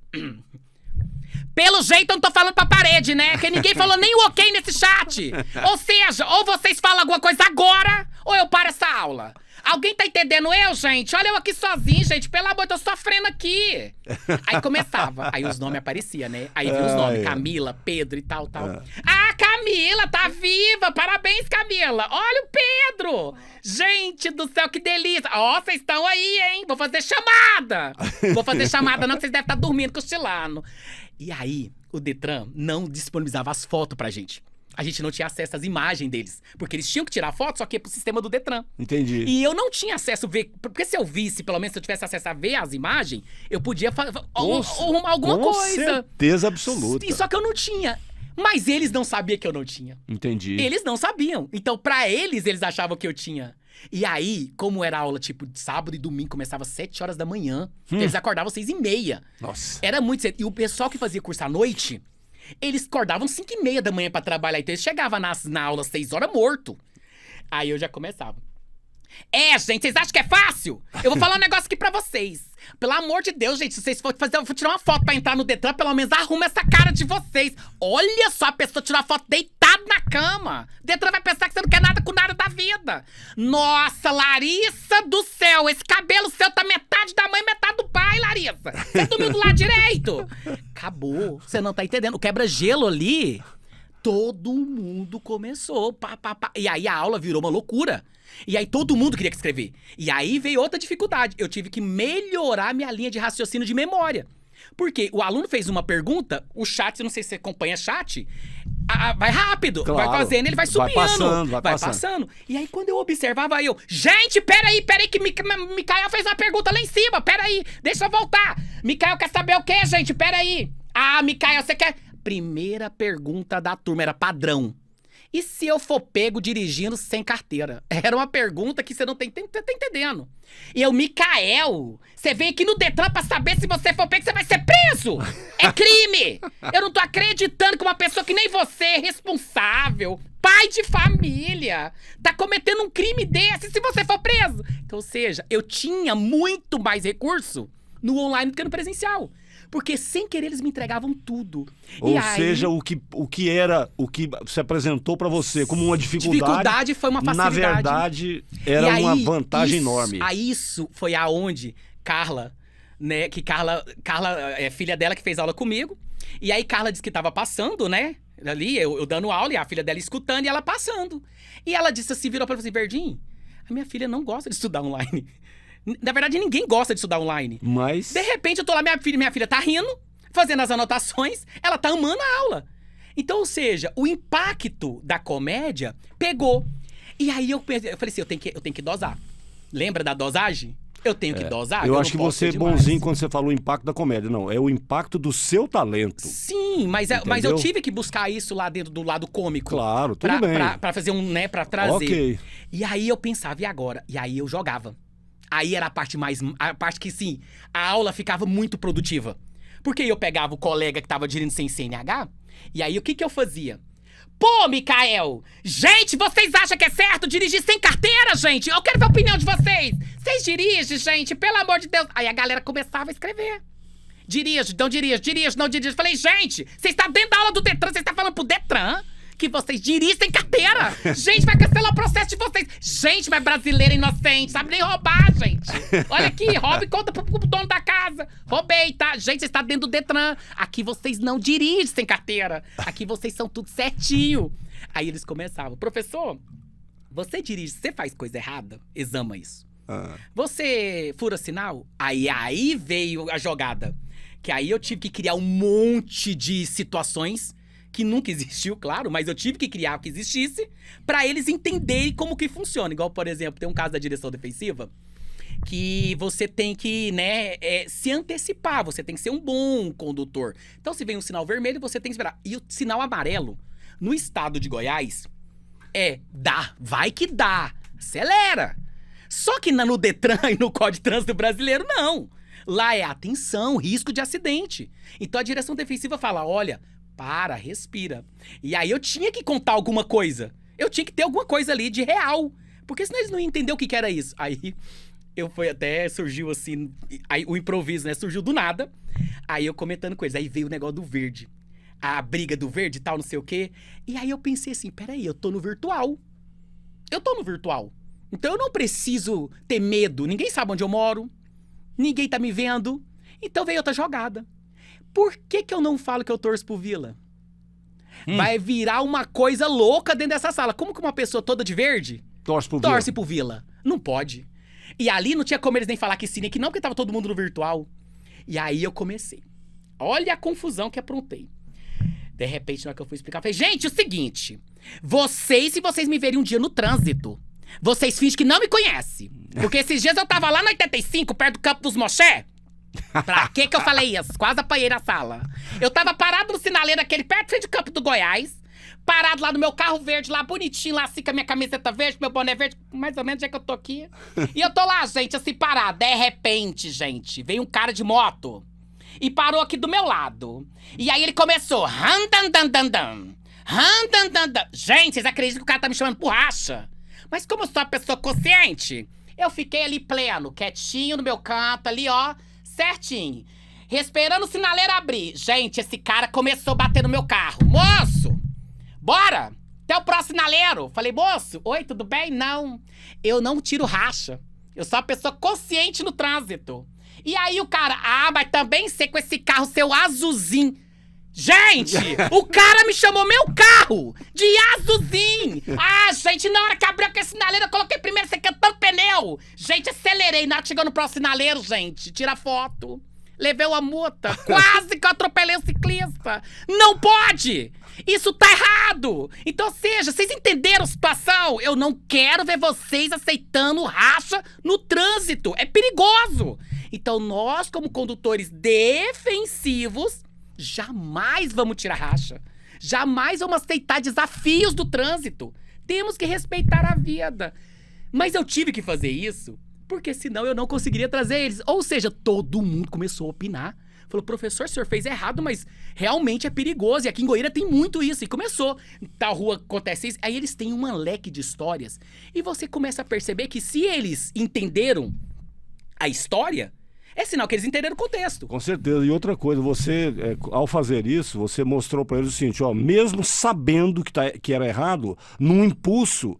Pelo jeito eu não tô falando pra parede, né? Porque ninguém falou nem o ok nesse chat. Ou seja, ou vocês falam alguma coisa agora, ou eu paro essa aula. Alguém tá entendendo eu, gente? Olha eu aqui sozinho, gente. Pelo amor, eu tô sofrendo aqui. Aí começava. Aí os nomes apareciam, né? Aí vinha os nomes. Camila, Pedro e tal. Ah, Camila, tá viva. Parabéns, Camila. Olha o Pedro. Gente do céu, que delícia. Ó, vocês estão aí, hein? Vou fazer chamada. Não, que vocês devem estar dormindo, cochilando. E aí, o Detran não disponibilizava as fotos pra gente. A gente não tinha acesso às imagens deles. Porque eles tinham que tirar foto, só que ia pro sistema do Detran. Entendi. E eu não tinha acesso a ver... Porque se eu visse, pelo menos se eu tivesse acesso a ver as imagens, eu podia arrumar alguma coisa. Com certeza absoluta. Só que eu não tinha. Mas eles não sabiam que eu não tinha. Entendi. Eles não sabiam. Então, pra eles achavam que eu tinha. E aí, como era aula, tipo, de sábado e domingo, começava às 7 horas da manhã. Eles acordavam às 6h30. Nossa. Era muito cedo. E o pessoal que fazia curso à noite, eles acordavam 5h30 da manhã pra trabalhar. Então eles chegavam na aula às 6 horas morto. Aí eu já começava. Gente, vocês acham que é fácil? Eu vou falar um negócio aqui pra vocês. Pelo amor de Deus, gente, se vocês forem fazer, eu vou tirar uma foto pra entrar no Detran, pelo menos arruma essa cara de vocês. Olha só, a pessoa tirar uma foto deitada na cama. Detran vai pensar que você não quer nada com nada da vida. Nossa, Larissa do céu, esse cabelo seu tá metade da mãe, metade do pai, Larissa. Você dormiu do lado direito. Acabou, você não tá entendendo. O quebra-gelo ali, todo mundo começou. Pá. E aí a aula virou uma loucura. E aí todo mundo queria escrever. E aí veio outra dificuldade. Eu tive que melhorar minha linha de raciocínio de memória. Porque o aluno fez uma pergunta, o chat, não sei se você acompanha chat, vai rápido, claro, vai fazendo, ele vai subindo. Vai passando. E aí quando eu observava, gente, peraí, que Micael fez uma pergunta lá em cima, peraí, deixa eu voltar. Micael quer saber o quê, gente? Peraí. Micael, você quer... Primeira pergunta da turma, era padrão. E se eu for pego dirigindo sem carteira? Era uma pergunta que você não tá entendendo. E eu, Micael, você veio aqui no Detran pra saber se você for pego, você vai ser preso! É crime! Eu não tô acreditando que uma pessoa que nem você, responsável, pai de família, tá cometendo um crime desse se você for preso. Então, ou seja, eu tinha muito mais recurso no online do que no presencial. Porque sem querer eles me entregavam tudo. Ou seja, o que se apresentou pra você como uma dificuldade foi uma facilidade. Na verdade, era uma vantagem enorme. Aí isso foi aonde Carla, né, que Carla é filha dela que fez aula comigo. E aí Carla disse que tava passando, né, ali, eu dando aula e a filha dela escutando e ela passando. E ela disse assim, virou pra ela assim, Verdinho, a minha filha não gosta de estudar online. Na verdade, ninguém gosta de estudar online. Mas... De repente, eu tô lá, minha filha tá rindo, fazendo as anotações, ela tá amando a aula. Então, ou seja, o impacto da comédia pegou. E aí eu falei assim, eu tenho que dosar. Lembra da dosagem? Eu tenho que dosar. Eu acho que você é bonzinho quando você falou o impacto da comédia. Não, é o impacto do seu talento. Sim, mas eu tive que buscar isso lá dentro do lado cômico. Claro, tudo bem. Pra fazer pra trazer. Ok. E aí eu pensava, e agora? E aí eu jogava. Aí era a parte que, sim, a aula ficava muito produtiva. Porque eu pegava o colega que tava dirigindo sem CNH, e aí o que eu fazia? Pô, Micael, gente, vocês acham que é certo dirigir sem carteira, gente? Eu quero ver a opinião de vocês. Vocês dirigem, gente, pelo amor de Deus. Aí a galera começava a escrever. Dirige, não dirige. Falei, gente, vocês estão dentro da aula do Detran, vocês estão falando pro Detran que vocês dirigem sem carteira. Gente, vai cancelar o processo de vocês. Gente, mas brasileiro inocente, sabe nem roubar, gente. Olha aqui, rouba e conta pro dono da casa. Roubei, tá? Gente, vocês estão dentro do Detran. Aqui vocês não dirigem sem carteira. Aqui vocês são tudo certinho. Aí eles começavam. Professor, você dirige, você faz coisa errada? Exama isso. Você fura sinal? Aí veio a jogada. Que aí eu tive que criar um monte de situações que nunca existiu, claro, mas eu tive que criar que existisse pra eles entenderem como que funciona. Igual, por exemplo, tem um caso da direção defensiva que você tem que, né, se antecipar, você tem que ser um bom condutor. Então, se vem um sinal vermelho, você tem que esperar. E o sinal amarelo, no estado de Goiás, vai que dá, acelera. Só que no Detran e no Código de Trânsito Brasileiro, não. Lá é atenção, risco de acidente. Então, a direção defensiva fala, olha... Para, respira. E aí eu tinha que contar alguma coisa. Eu tinha que ter alguma coisa ali de real. Porque senão eles não iam entender o que era isso. Aí surgiu assim, aí o improviso, né? Surgiu do nada. Aí eu comentando com eles. Aí veio o negócio do verde. A briga do verde e tal, não sei o quê. E aí eu pensei assim, peraí, eu tô no virtual. Então eu não preciso ter medo. Ninguém sabe onde eu moro. Ninguém tá me vendo. Então veio outra jogada. Por que eu não falo que eu torço pro Vila? Vai virar uma coisa louca dentro dessa sala. Como que uma pessoa toda de verde torce pro Vila? Não pode. E ali não tinha como eles nem falar que sim, nem que não, porque tava todo mundo no virtual. E aí eu comecei. Olha a confusão que aprontei. De repente, na hora que eu fui explicar, eu falei, gente, é o seguinte. Se vocês me verem um dia no trânsito, vocês fingem que não me conhecem. Porque esses dias eu tava lá no 85, perto do Campo dos Moché. Pra que eu falei isso? Quase apanhei na sala. Eu tava parado no sinaleiro aquele perto do Campo do Goiás. parado lá no meu carro verde, lá bonitinho, lá assim com a minha camiseta verde, meu boné verde, mais ou menos é que eu tô aqui. E eu tô lá, gente, assim, parado. De repente, gente, veio um cara de moto e parou aqui do meu lado. E aí ele começou, gente, vocês acreditam que o cara tá me chamando por racha? Mas como eu sou uma pessoa consciente, eu fiquei ali pleno, quietinho no meu canto ali, ó, certinho. Esperando o sinaleiro abrir. Gente, esse cara começou a bater no meu carro. Moço, bora! Até o próximo sinaleiro. Falei, moço, oi, tudo bem? Não, eu não tiro racha. Eu sou uma pessoa consciente no trânsito. E aí o cara, mas também sei com esse carro seu azulzinho. Gente, o cara me chamou meu carro de azulzinho. Gente, na hora que abriu aquele sinaleiro, eu coloquei primeiro secando pneu. Gente, acelerei. Na hora que chegou no próximo sinaleiro, gente, tira foto. Levei uma multa. Quase que eu atropelei o ciclista. Não pode! Isso tá errado! Então, seja, vocês entenderam a situação? Eu não quero ver vocês aceitando racha no trânsito. É perigoso. Então, nós, como condutores defensivos, jamais vamos tirar racha. Jamais vamos aceitar desafios do trânsito. Temos que respeitar a vida. Mas eu tive que fazer isso porque senão eu não conseguiria trazer eles. Ou seja, todo mundo começou a opinar. Falou, professor, o senhor fez errado, mas realmente é perigoso. E aqui em Goiânia tem muito isso. E começou. Tal rua acontece isso. Aí eles têm um leque de histórias. E você começa a perceber que se eles entenderam a história, é sinal que eles entenderam o contexto. Com certeza. E outra coisa, você, ao fazer isso, você mostrou para eles o seguinte, ó, mesmo sabendo que era errado, num impulso,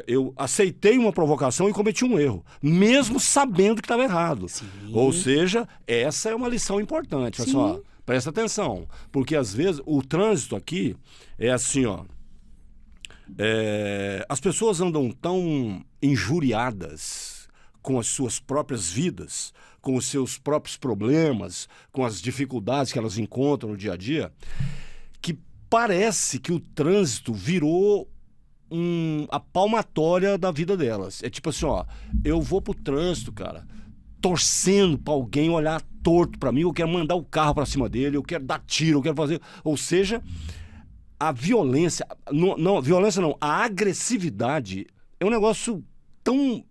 eu aceitei uma provocação e cometi um erro, mesmo sabendo que estava errado. Sim. Ou seja, essa é uma lição importante. Olha só, presta atenção, porque às vezes o trânsito aqui é assim, ó, as pessoas andam tão injuriadas com as suas próprias vidas, com os seus próprios problemas, com as dificuldades que elas encontram no dia a dia, que parece que o trânsito virou a palmatória da vida delas. É tipo assim, ó, eu vou pro trânsito, cara, torcendo pra alguém olhar torto pra mim, eu quero mandar o carro pra cima dele, eu quero dar tiro, eu quero fazer... Ou seja, a violência, violência não, a agressividade é um negócio tão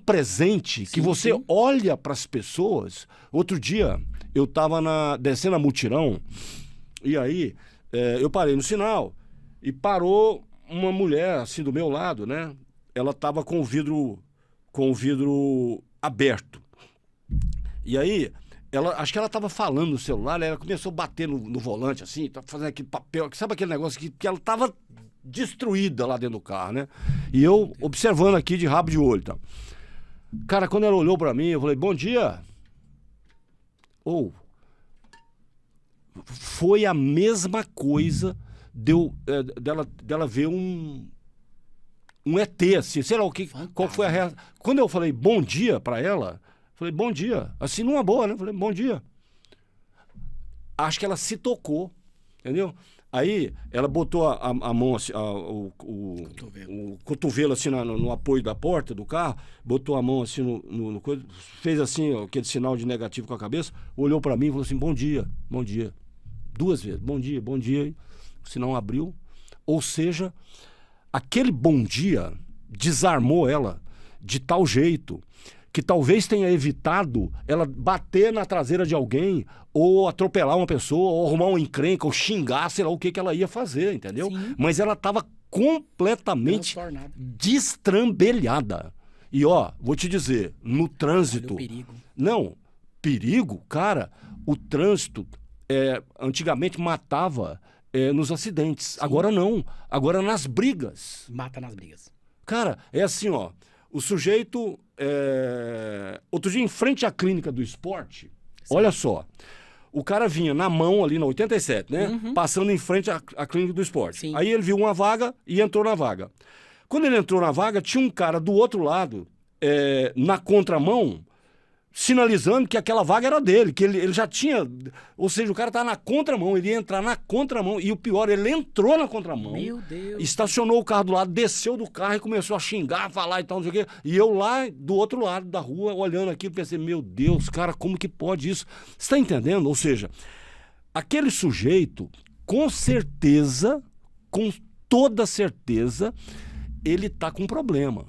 presente que você olha para as pessoas. Outro dia, eu tava descendo a Mutirão, e aí eu parei no sinal, e parou uma mulher, assim, do meu lado, né? Ela tava com o vidro aberto. E aí, acho que ela tava falando no celular, ela começou a bater no volante, assim, fazendo aquele papel, sabe aquele negócio que ela tava destruída lá dentro do carro, né? E eu observando aqui de rabo de olho, tá? Cara, quando ela olhou pra mim, eu falei, bom dia. Foi a mesma coisa dela ver um ET, assim, sei lá o que, qual foi a reação. Quando eu falei bom dia pra ela, falei bom dia, assim numa boa, né? Falei bom dia. Acho que ela se tocou, entendeu? Aí ela botou a mão, assim, o cotovelo assim no apoio da porta do carro, botou a mão assim no coisa, fez assim, ó, aquele sinal de negativo com a cabeça, olhou pra mim e falou assim, bom dia, bom dia. 2 vezes, bom dia, o sinal abriu. Ou seja, aquele bom dia desarmou ela de tal jeito que talvez tenha evitado ela bater na traseira de alguém, ou atropelar uma pessoa, ou arrumar uma encrenca, ou xingar, sei lá o que ela ia fazer, entendeu? Sim. Mas ela estava completamente destrambelhada. E ó, vou te dizer, no trânsito... Olha o perigo. Não, perigo, cara, o trânsito antigamente matava nos acidentes. Sim. Agora não, agora nas brigas. Mata nas brigas. Cara, é assim, ó, o sujeito... outro dia, em frente à clínica do esporte, sim, olha só, o cara vinha na mão ali na 87, né? Uhum. Passando em frente à clínica do esporte. Sim. Aí ele viu uma vaga e entrou na vaga. Quando ele entrou na vaga, tinha um cara do outro lado, na contramão, sinalizando que aquela vaga era dele, que ele já tinha... Ou seja, o cara tá na contramão, ele ia entrar na contramão, e o pior, ele entrou na contramão. Meu Deus. Estacionou o carro do lado, desceu do carro e começou a xingar, a falar e tal, não sei o quê. E eu lá do outro lado da rua, olhando aquilo, pensei, meu Deus, cara, como que pode isso? Você tá entendendo? Ou seja, aquele sujeito com certeza, com toda certeza, ele tá com problema.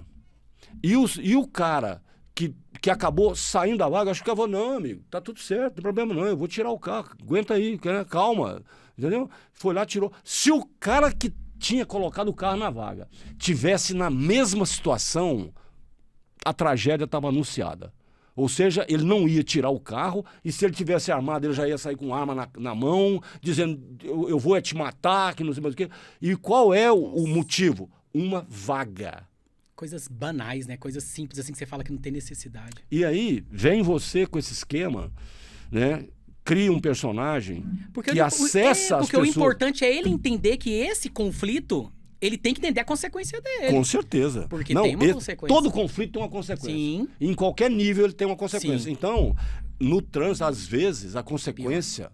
E o cara que acabou saindo da vaga, acho que eu vou, não, amigo, tá tudo certo, não tem problema não, eu vou tirar o carro, aguenta aí, calma, entendeu? Foi lá, tirou. Se o cara que tinha colocado o carro na vaga tivesse na mesma situação, a tragédia estava anunciada. Ou seja, ele não ia tirar o carro, e se ele tivesse armado, ele já ia sair com arma na mão, dizendo, eu vou te matar, que não sei mais o quê. E qual é o motivo? Uma vaga. Coisas banais, né? Coisas simples, assim, que você fala que não tem necessidade. E aí, vem você com esse esquema, né? Cria um personagem que acessa as porque pessoas. O importante é ele entender que esse conflito, ele tem que entender a consequência dele. Com certeza. Porque tem uma consequência. Todo conflito tem uma consequência. Sim. Em qualquer nível ele tem uma consequência. Sim. Então, no trânsito, às vezes, a consequência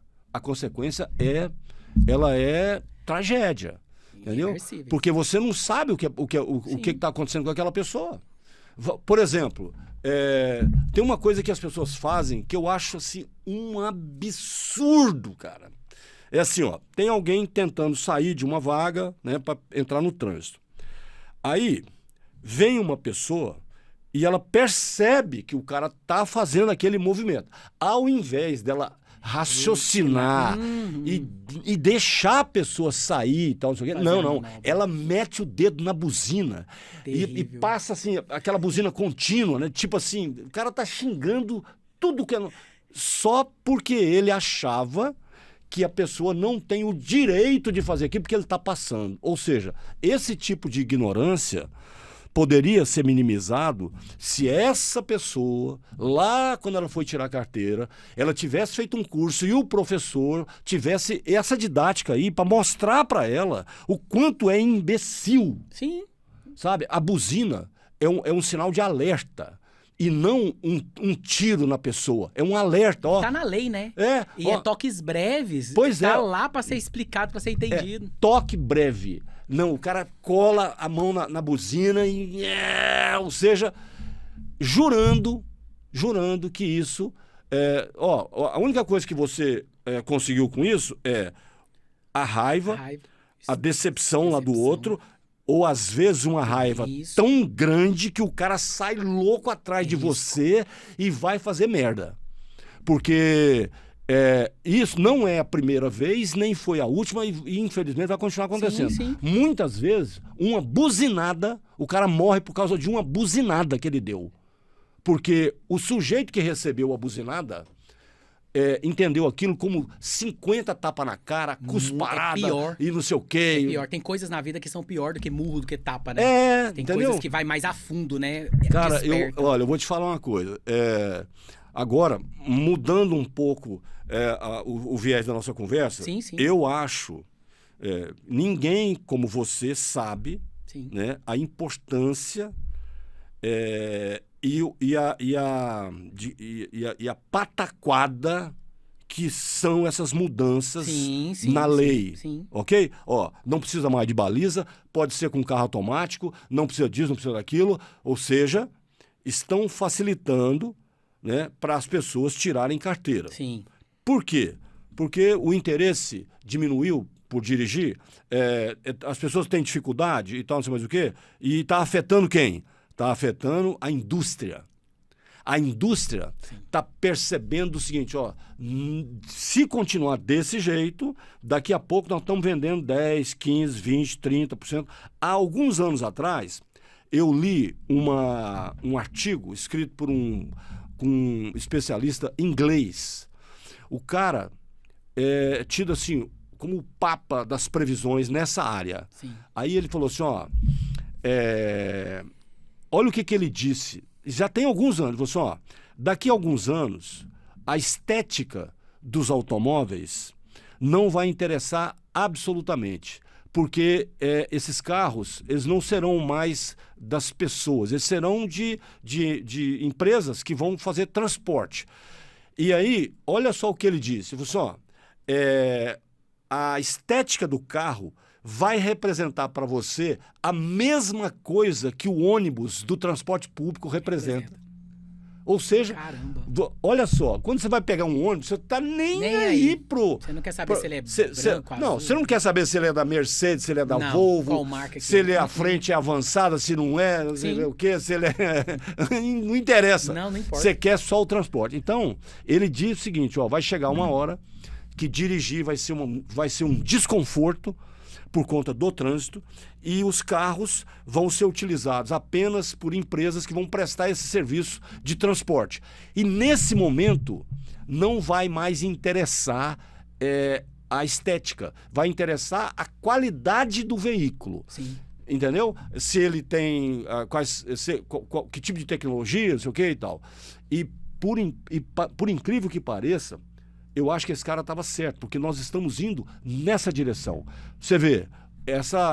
ela é tragédia. Entendeu? Porque você não sabe o que está acontecendo com aquela pessoa. Por exemplo, tem uma coisa que as pessoas fazem que eu acho assim, um absurdo, cara. É assim, ó, tem alguém tentando sair de uma vaga, né, para entrar no trânsito. Aí vem uma pessoa e ela percebe que o cara tá fazendo aquele movimento. Ao invés dela raciocinar e deixar a pessoa sair e tal, não sei o quê. Não. Ela mete o dedo na buzina e passa assim, aquela buzina contínua, né? Tipo assim, o cara tá xingando tudo que é... Só porque ele achava que a pessoa não tem o direito de fazer aquilo porque ele está passando. Ou seja, esse tipo de ignorância poderia ser minimizado se essa pessoa, lá quando ela foi tirar a carteira, ela tivesse feito um curso e o professor tivesse essa didática aí para mostrar para ela o quanto é imbecil. Sim. Sabe? A buzina é um sinal de alerta. E não um tiro na pessoa. É um alerta, ó. Tá na lei, né? E ó, é toques breves. Pois tá lá para ser explicado, para ser entendido. Toque breve. Não, o cara cola a mão na buzina e... ou seja, jurando que isso... a única coisa que você conseguiu com isso é a raiva, a decepção lá do outro... Ou, às vezes, uma raiva tão grande que o cara sai louco atrás de você e vai fazer merda. Porque isso não é a primeira vez, nem foi a última e infelizmente, vai continuar acontecendo. Sim. Muitas vezes, uma buzinada, o cara morre por causa de uma buzinada que ele deu. Porque o sujeito que recebeu a buzinada... entendeu aquilo como 50 tapas na cara, cusparada e não sei o quê. É pior. Tem coisas na vida que são pior do que murro, do que tapa, né? Tem entendeu? coisas que vai mais a fundo, né? Cara, eu vou te falar uma coisa. Agora, mudando um pouco o viés da nossa conversa, sim. Eu acho, ninguém como você sabe, né, a importância... E a pataquada que são essas mudanças na lei. Sim. Ok? Não precisa mais de baliza, pode ser com carro automático, não precisa disso, não precisa daquilo. Ou seja, estão facilitando, né, para as pessoas tirarem carteira. Sim. Por quê? Porque o interesse diminuiu por dirigir, as pessoas têm dificuldade e tal, não sei mais o quê, e está afetando quem? Está afetando a indústria. A indústria está percebendo o seguinte, se continuar desse jeito, daqui a pouco nós estamos vendendo 10, 15, 20, 30%. Há alguns anos atrás, eu li um artigo escrito por um especialista inglês. O cara é tido assim como o papa das previsões nessa área. Sim. Aí ele falou assim, olha o que ele disse. Já tem alguns anos. Ele falou assim, daqui a alguns anos, a estética dos automóveis não vai interessar absolutamente. Porque esses carros, eles não serão mais das pessoas. Eles serão de empresas que vão fazer transporte. E aí, olha só o que ele disse. Ele falou assim, a estética do carro vai representar para você a mesma coisa que o ônibus do transporte público representa. Ou seja, Caramba. olha só, quando você vai pegar um ônibus, você tá nem aí pro... Você não quer saber se ele é branco, Não, azul. você não quer saber se ele é da Mercedes, se ele é da Não, Volvo, qual marca que se ele é é. a frente é avançada, se não é, não sei Sim. o quê, se ele é... Não interessa. Não importa. Você quer só o transporte. Então, ele diz o seguinte, ó, vai chegar uma hora que dirigir vai ser um desconforto por conta do trânsito e os carros vão ser utilizados apenas por empresas que vão prestar esse serviço de transporte. E nesse momento não vai mais interessar a estética, vai interessar a qualidade do veículo. Sim. Entendeu? Se ele tem que tipo de tecnologia, não sei o que e tal. E por incrível que pareça, eu acho que esse cara estava certo, porque nós estamos indo nessa direção. Você vê,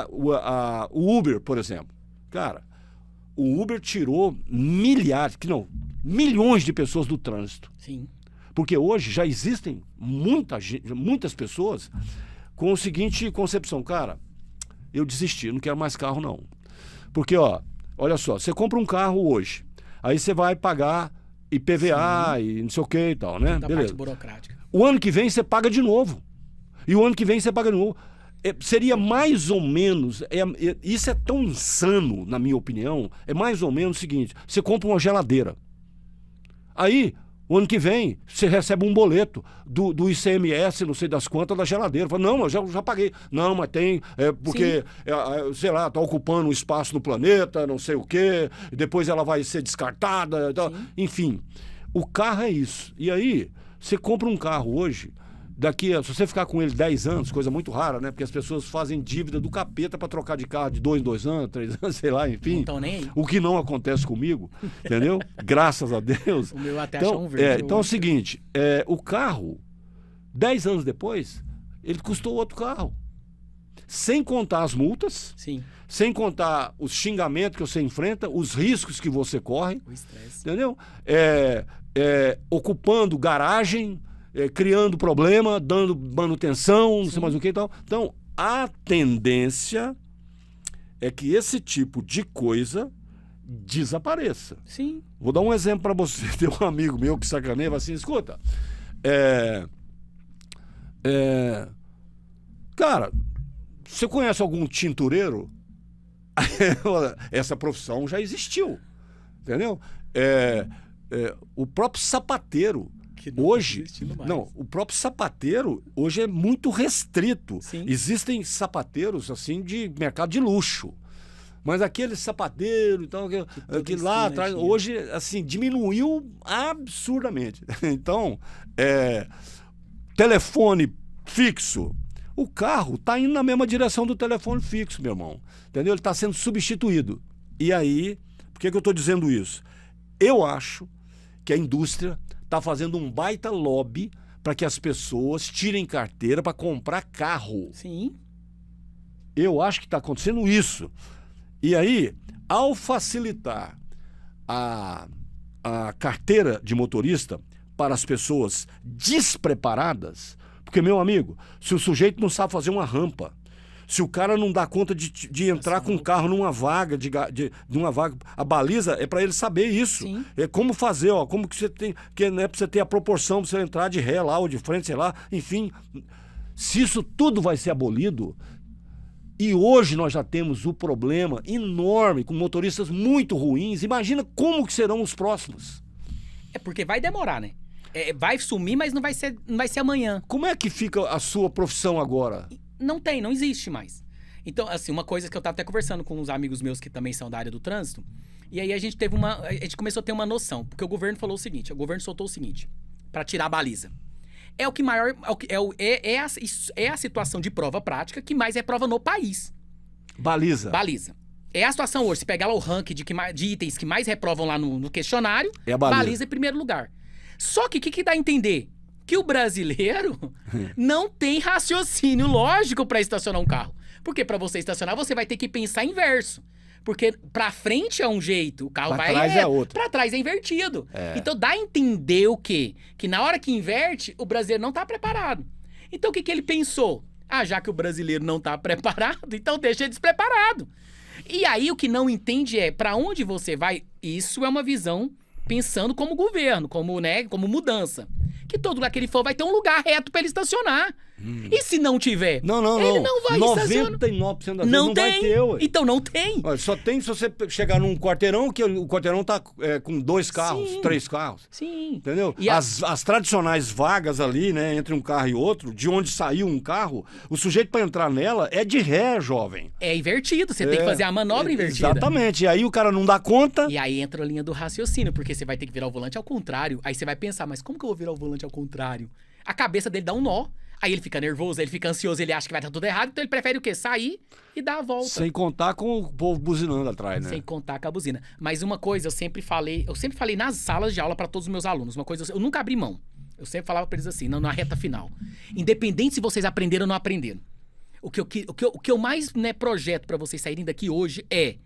o Uber, por exemplo. Cara, o Uber tirou milhões de pessoas do trânsito. Sim. Porque hoje já existem muitas pessoas com a seguinte concepção, cara, eu desisti, não quero mais carro não. Porque, olha só, você compra um carro hoje, aí você vai pagar IPVA e não sei o que e tal, né? Da Beleza. parte burocrática. O ano que vem você paga de novo. E o ano que vem você paga de novo. Seria mais ou menos... isso é tão insano, na minha opinião. É mais ou menos o seguinte. Você compra uma geladeira. Aí, o ano que vem, você recebe um boleto do ICMS, não sei das quantas, da geladeira. Fala, não, eu já paguei. Não, mas tem... porque, sei lá, está ocupando um espaço no planeta, não sei o quê. E depois ela vai ser descartada. Tal. Enfim, o carro é isso. E aí... Você compra um carro hoje, se você ficar com ele 10 anos, coisa muito rara, né? Porque as pessoas fazem dívida do capeta para trocar de carro de 2 anos, 3 anos, sei lá, enfim. Não estão nem aí. O que não acontece comigo, entendeu? Graças a Deus. O meu até achou um verde. Então é o seguinte, o carro, 10 anos depois, ele custou outro carro. Sem contar as multas, Sim. sem contar os xingamentos que você enfrenta, os riscos que você corre. O estresse. Entendeu? Ocupando garagem, criando problema, dando manutenção, não sei mais o que e tal. Então, a tendência é que esse tipo de coisa desapareça. Sim. Vou dar um exemplo para você. Tem um amigo meu que sacaneia assim, escuta, cara, você conhece algum tintureiro? Essa profissão já existiu, entendeu? O próprio sapateiro Que não hoje, tá existindo mais. não, o próprio sapateiro hoje é muito restrito. Sim. Existem sapateiros assim de mercado de luxo, mas aquele sapateiro, então que lá atrás hoje assim diminuiu absurdamente. Então, telefone fixo. O carro está indo na mesma direção do telefone fixo, meu irmão. Entendeu? Ele está sendo substituído. E aí, por que eu estou dizendo isso? Eu acho que a indústria está fazendo um baita lobby para que as pessoas tirem carteira para comprar carro. Sim. Eu acho que está acontecendo isso. E aí, ao facilitar a carteira de motorista para as pessoas despreparadas, porque, meu amigo, se o sujeito não sabe fazer uma rampa, se o cara não dá conta de entrar com o carro numa vaga, de uma vaga, a baliza é para ele saber isso. Sim. É como fazer, como que você tem, que né, para você ter a proporção, para você entrar de ré lá ou de frente, sei lá, enfim. Se isso tudo vai ser abolido, e hoje nós já temos o problema enorme com motoristas muito ruins, imagina como que serão os próximos. É porque vai demorar, né? Vai sumir, mas não vai ser amanhã. Como é que fica a sua profissão agora? Não existe mais. Então, assim, uma coisa que eu tava até conversando com uns amigos meus que também são da área do trânsito, e aí a gente começou a ter uma noção, porque o governo falou o seguinte, o governo soltou o seguinte, para tirar a baliza. É a situação de prova prática que mais é prova no país. Baliza. É a situação hoje, se pegar lá o ranking de itens que mais reprovam lá no questionário, é a baliza em primeiro lugar. Só que o que dá a entender? Que o brasileiro não tem raciocínio lógico para estacionar um carro. Porque para você estacionar, você vai ter que pensar inverso. Porque pra frente é um jeito, o carro pra vai... trás é outro. Pra trás é invertido. Então dá a entender o quê? Que na hora que inverte, o brasileiro não tá preparado. Então o que ele pensou? Já que o brasileiro não tá preparado, então deixa ele despreparado. E aí o que não entende é pra onde você vai. Isso é uma visão pensando como governo, como, né, como mudança. Que todo lugar que ele for vai ter um lugar reto pra ele estacionar. E se não tiver? Não. Ele não vai estacionar. 99% das vezes Não não tem. vai ter, ué. Então não tem. Olha, só tem se você chegar num quarteirão, que o quarteirão tá com 2 carros, Sim. 3 carros. Sim. Entendeu? E As tradicionais vagas ali, né, entre um carro e outro, de onde saiu um carro, o sujeito para entrar nela é de ré, jovem. É invertido, você tem que fazer a manobra invertida. Exatamente. E aí o cara não dá conta. E aí entra a linha do raciocínio, porque você vai ter que virar o volante ao contrário. Aí você vai pensar, mas como que eu vou virar o volante ao contrário? A cabeça dele dá um nó. Aí ele fica nervoso, ele fica ansioso, ele acha que vai estar tudo errado, então ele prefere o quê? Sair e dar a volta. Sem contar com o povo buzinando atrás, né? Sem contar com a buzina. Mas uma coisa, eu sempre falei nas salas de aula para todos os meus alunos, uma coisa, eu nunca abri mão. Eu sempre falava para eles assim, na reta final. Independente se vocês aprenderam ou não aprenderam. O que eu mais, né, projeto para vocês saírem daqui hoje é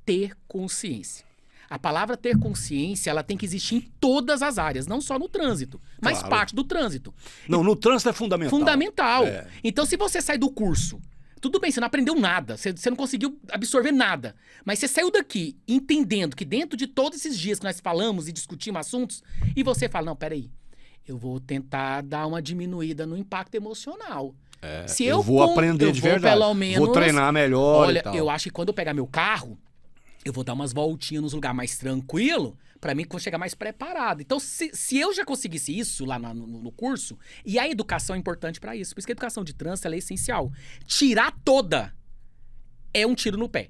ter consciência. A palavra ter consciência, ela tem que existir em todas as áreas, não só no trânsito, mas Claro. parte do trânsito. Não, no trânsito é fundamental. Fundamental. É. Então, se você sai do curso, tudo bem, você não aprendeu nada, você não conseguiu absorver nada, mas você saiu daqui entendendo que dentro de todos esses dias que nós falamos e discutimos assuntos, e você fala, não, peraí, eu vou tentar dar uma diminuída no impacto emocional. Se eu vou aprender de verdade. Pelo menos, vou treinar melhor olha, e tal. eu acho que quando eu pegar meu carro, eu vou dar umas voltinhas nos lugares mais tranquilo, pra mim que eu vou chegar mais preparado. Então, se eu já conseguisse isso lá no curso, e a educação é importante pra isso, por isso que a educação de trânsito ela é essencial. Tirar toda é um tiro no pé.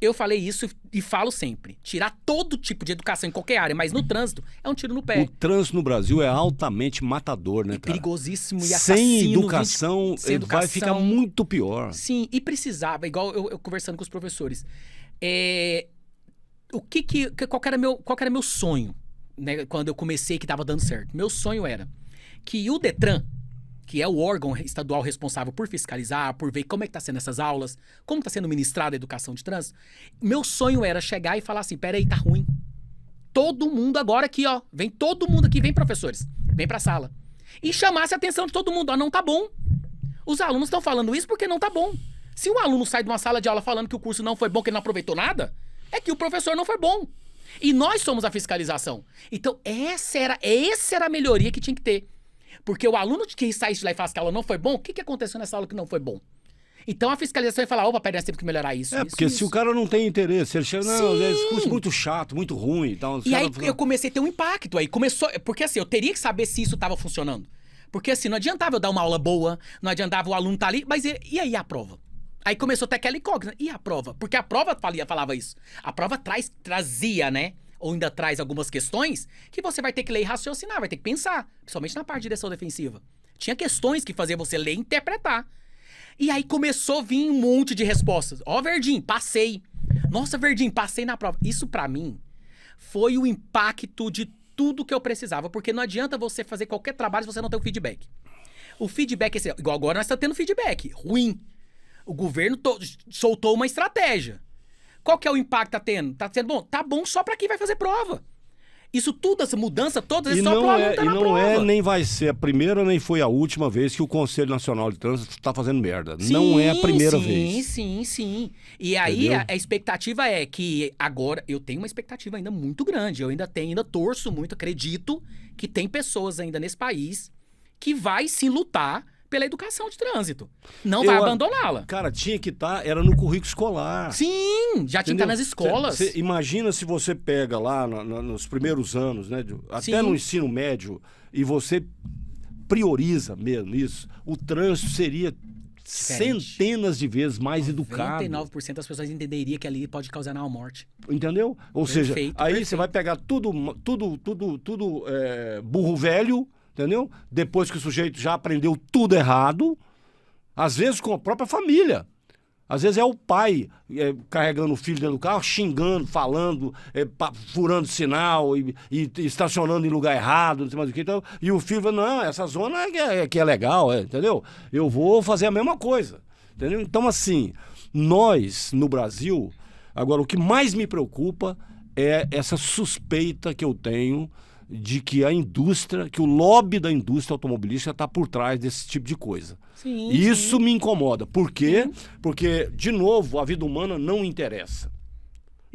Eu falei isso e falo sempre. Tirar todo tipo de educação em qualquer área, mas no trânsito é um tiro no O pé. trânsito no Brasil é altamente matador, né, E cara? perigosíssimo e Sem assassino. educação, sem vai ficar muito pior. Sim, e precisava, igual eu conversando com os professores. Qual que era meu sonho, né, quando eu comecei que estava dando certo? Meu sonho era que o Detran, que é o órgão estadual responsável por fiscalizar, por ver como é que tá sendo essas aulas, como tá sendo ministrada a educação de trânsito, meu sonho era chegar e falar assim, peraí, tá ruim. Todo mundo agora aqui, ó, vem todo mundo aqui, vem professores, vem pra sala. E chamasse a atenção de todo mundo, ó, não tá bom. Os alunos estão falando isso porque não tá bom. Se o aluno sai de uma sala de aula falando que o curso não foi bom, que ele não aproveitou nada, é que o professor não foi bom. E nós somos a fiscalização. Então, essa era a melhoria que tinha que ter. Porque o aluno que sai de lá e fala que a aula não foi bom, o que aconteceu nessa aula que não foi bom? Então, a fiscalização ia falar, opa, peraí, nós temos que melhorar isso. Porque se o cara não tem interesse, ele chega, não, Sim. esse curso é muito chato, muito ruim e tal. E aí eu comecei a ter um impacto. Aí começou. Porque assim, eu teria que saber se isso estava funcionando. Porque assim, não adiantava eu dar uma aula boa, não adiantava o aluno estar ali, mas e aí a prova? Aí começou até aquela incógnita. E a prova? Porque a prova falava isso. A prova trazia, né? Ou ainda traz algumas questões que você vai ter que ler e raciocinar, vai ter que pensar. Principalmente na parte de direção defensiva. Tinha questões que faziam você ler e interpretar. E aí começou a vir um monte de respostas. Ó, Verdinho, passei. Nossa, Verdinho, passei na prova. Isso pra mim foi o impacto de tudo que eu precisava. Porque não adianta você fazer qualquer trabalho se você não tem o feedback. O feedback é assim, igual agora nós estamos tendo feedback. Ruim. O governo soltou uma estratégia. Qual que é o impacto que tá tendo? Tá sendo bom? Tá bom só pra quem vai fazer prova. Isso tudo, essa mudança toda, é só pro aluno tá na prova. E não é, nem vai ser a primeira, nem foi a última vez que o Conselho Nacional de Trânsito tá fazendo merda. Sim, não é a primeira vez. Sim. E aí a expectativa é que agora, eu tenho uma expectativa ainda muito grande. Eu ainda torço muito, acredito que tem pessoas ainda nesse país que vai sim lutar pela educação de trânsito. Não vai abandoná-la. Cara, tinha que estar, era no currículo escolar. Sim, já tinha que estar nas escolas. Imagina se você pega lá nos primeiros anos, né, até no ensino médio, e você prioriza mesmo isso, o trânsito seria centenas de vezes mais educado. 99% das pessoas entenderia que ali pode causar a morte. Entendeu? Ou seja, aí perfeito. Você vai pegar tudo burro velho, entendeu? Depois que o sujeito já aprendeu tudo errado, às vezes com a própria família. Às vezes é o pai carregando o filho dentro do carro, xingando, falando, furando sinal e estacionando em lugar errado, não sei mais o que. Então, e o filho fala, não, essa zona que é legal, entendeu? Eu vou fazer a mesma coisa. Entendeu? Então, assim, nós, no Brasil, agora, o que mais me preocupa é essa suspeita que eu tenho de que a indústria, que o lobby da indústria automobilística está por trás desse tipo de coisa. Sim, me incomoda. Por quê? Porque, de novo, a vida humana não interessa.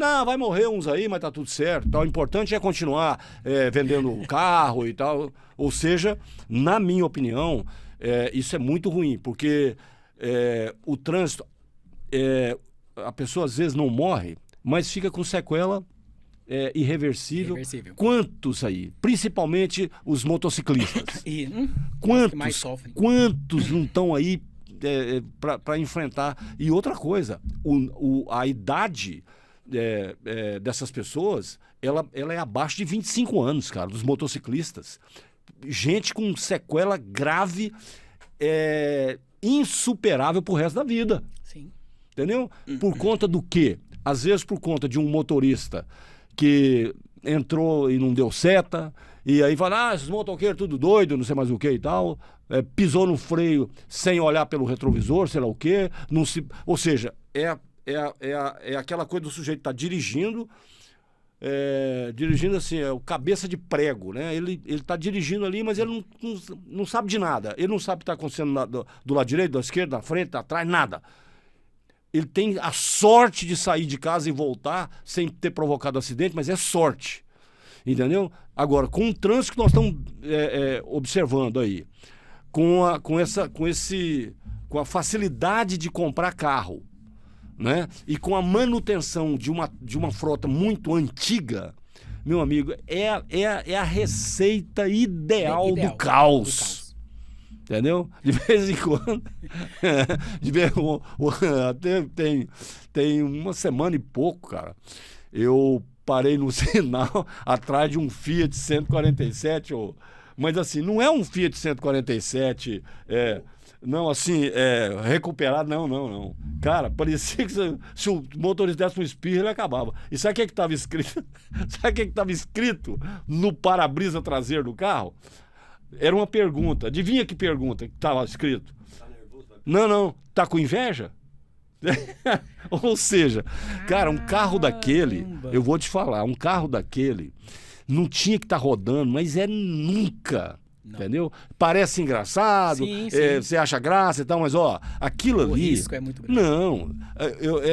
Não, vai morrer uns aí, mas tá tudo certo. Tal. O importante é continuar vendendo o carro e tal. Ou seja, na minha opinião, isso é muito ruim, porque o trânsito, a pessoa às vezes não morre, mas fica com sequela irreversível. Quantos aí? Principalmente os motociclistas. Quantos mais sofrem? Quantos não estão aí para enfrentar? E outra coisa, a idade dessas pessoas, ela é abaixo de 25 anos, cara, dos motociclistas. Gente com sequela grave, insuperável pro resto da vida. Sim. Entendeu? Por conta do quê? Às vezes por conta de um motorista que entrou e não deu seta, e aí fala, esses motoqueiros tudo doido, não sei mais o que e tal, pisou no freio sem olhar pelo retrovisor, sei lá o quê, ou seja, é aquela coisa do sujeito estar dirigindo assim, o cabeça de prego, né? Ele tá dirigindo ali, mas ele não sabe de nada, ele não sabe o que está acontecendo do lado direito, da esquerda, da frente, da trás, nada. Ele tem a sorte de sair de casa e voltar sem ter provocado acidente, mas é sorte. Entendeu? Agora, com o trânsito que nós estamos observando aí, com a facilidade de comprar carro, né? E com a manutenção de uma frota muito antiga, meu amigo, é a receita ideal do caos. Entendeu? De vez em quando. Até tem uma semana e pouco, cara. Eu parei no sinal atrás de um Fiat 147. Mas assim, não é um Fiat 147. Não, assim, recuperado, não. Cara, parecia que se o motorista desse um espirro, ele acabava. E sabe o que estava escrito? Sabe o que estava escrito no para-brisa traseiro do carro? Era uma pergunta. Adivinha que pergunta que estava escrito? Tá nervoso? Não. Tá com inveja? Ou seja, cara, um carro daquele, eu vou te falar, um carro daquele não tinha que estar rodando, mas nunca. Não. Entendeu? Parece engraçado, sim. Você acha graça e tal, mas aquilo ali... O risco é muito grande. Não,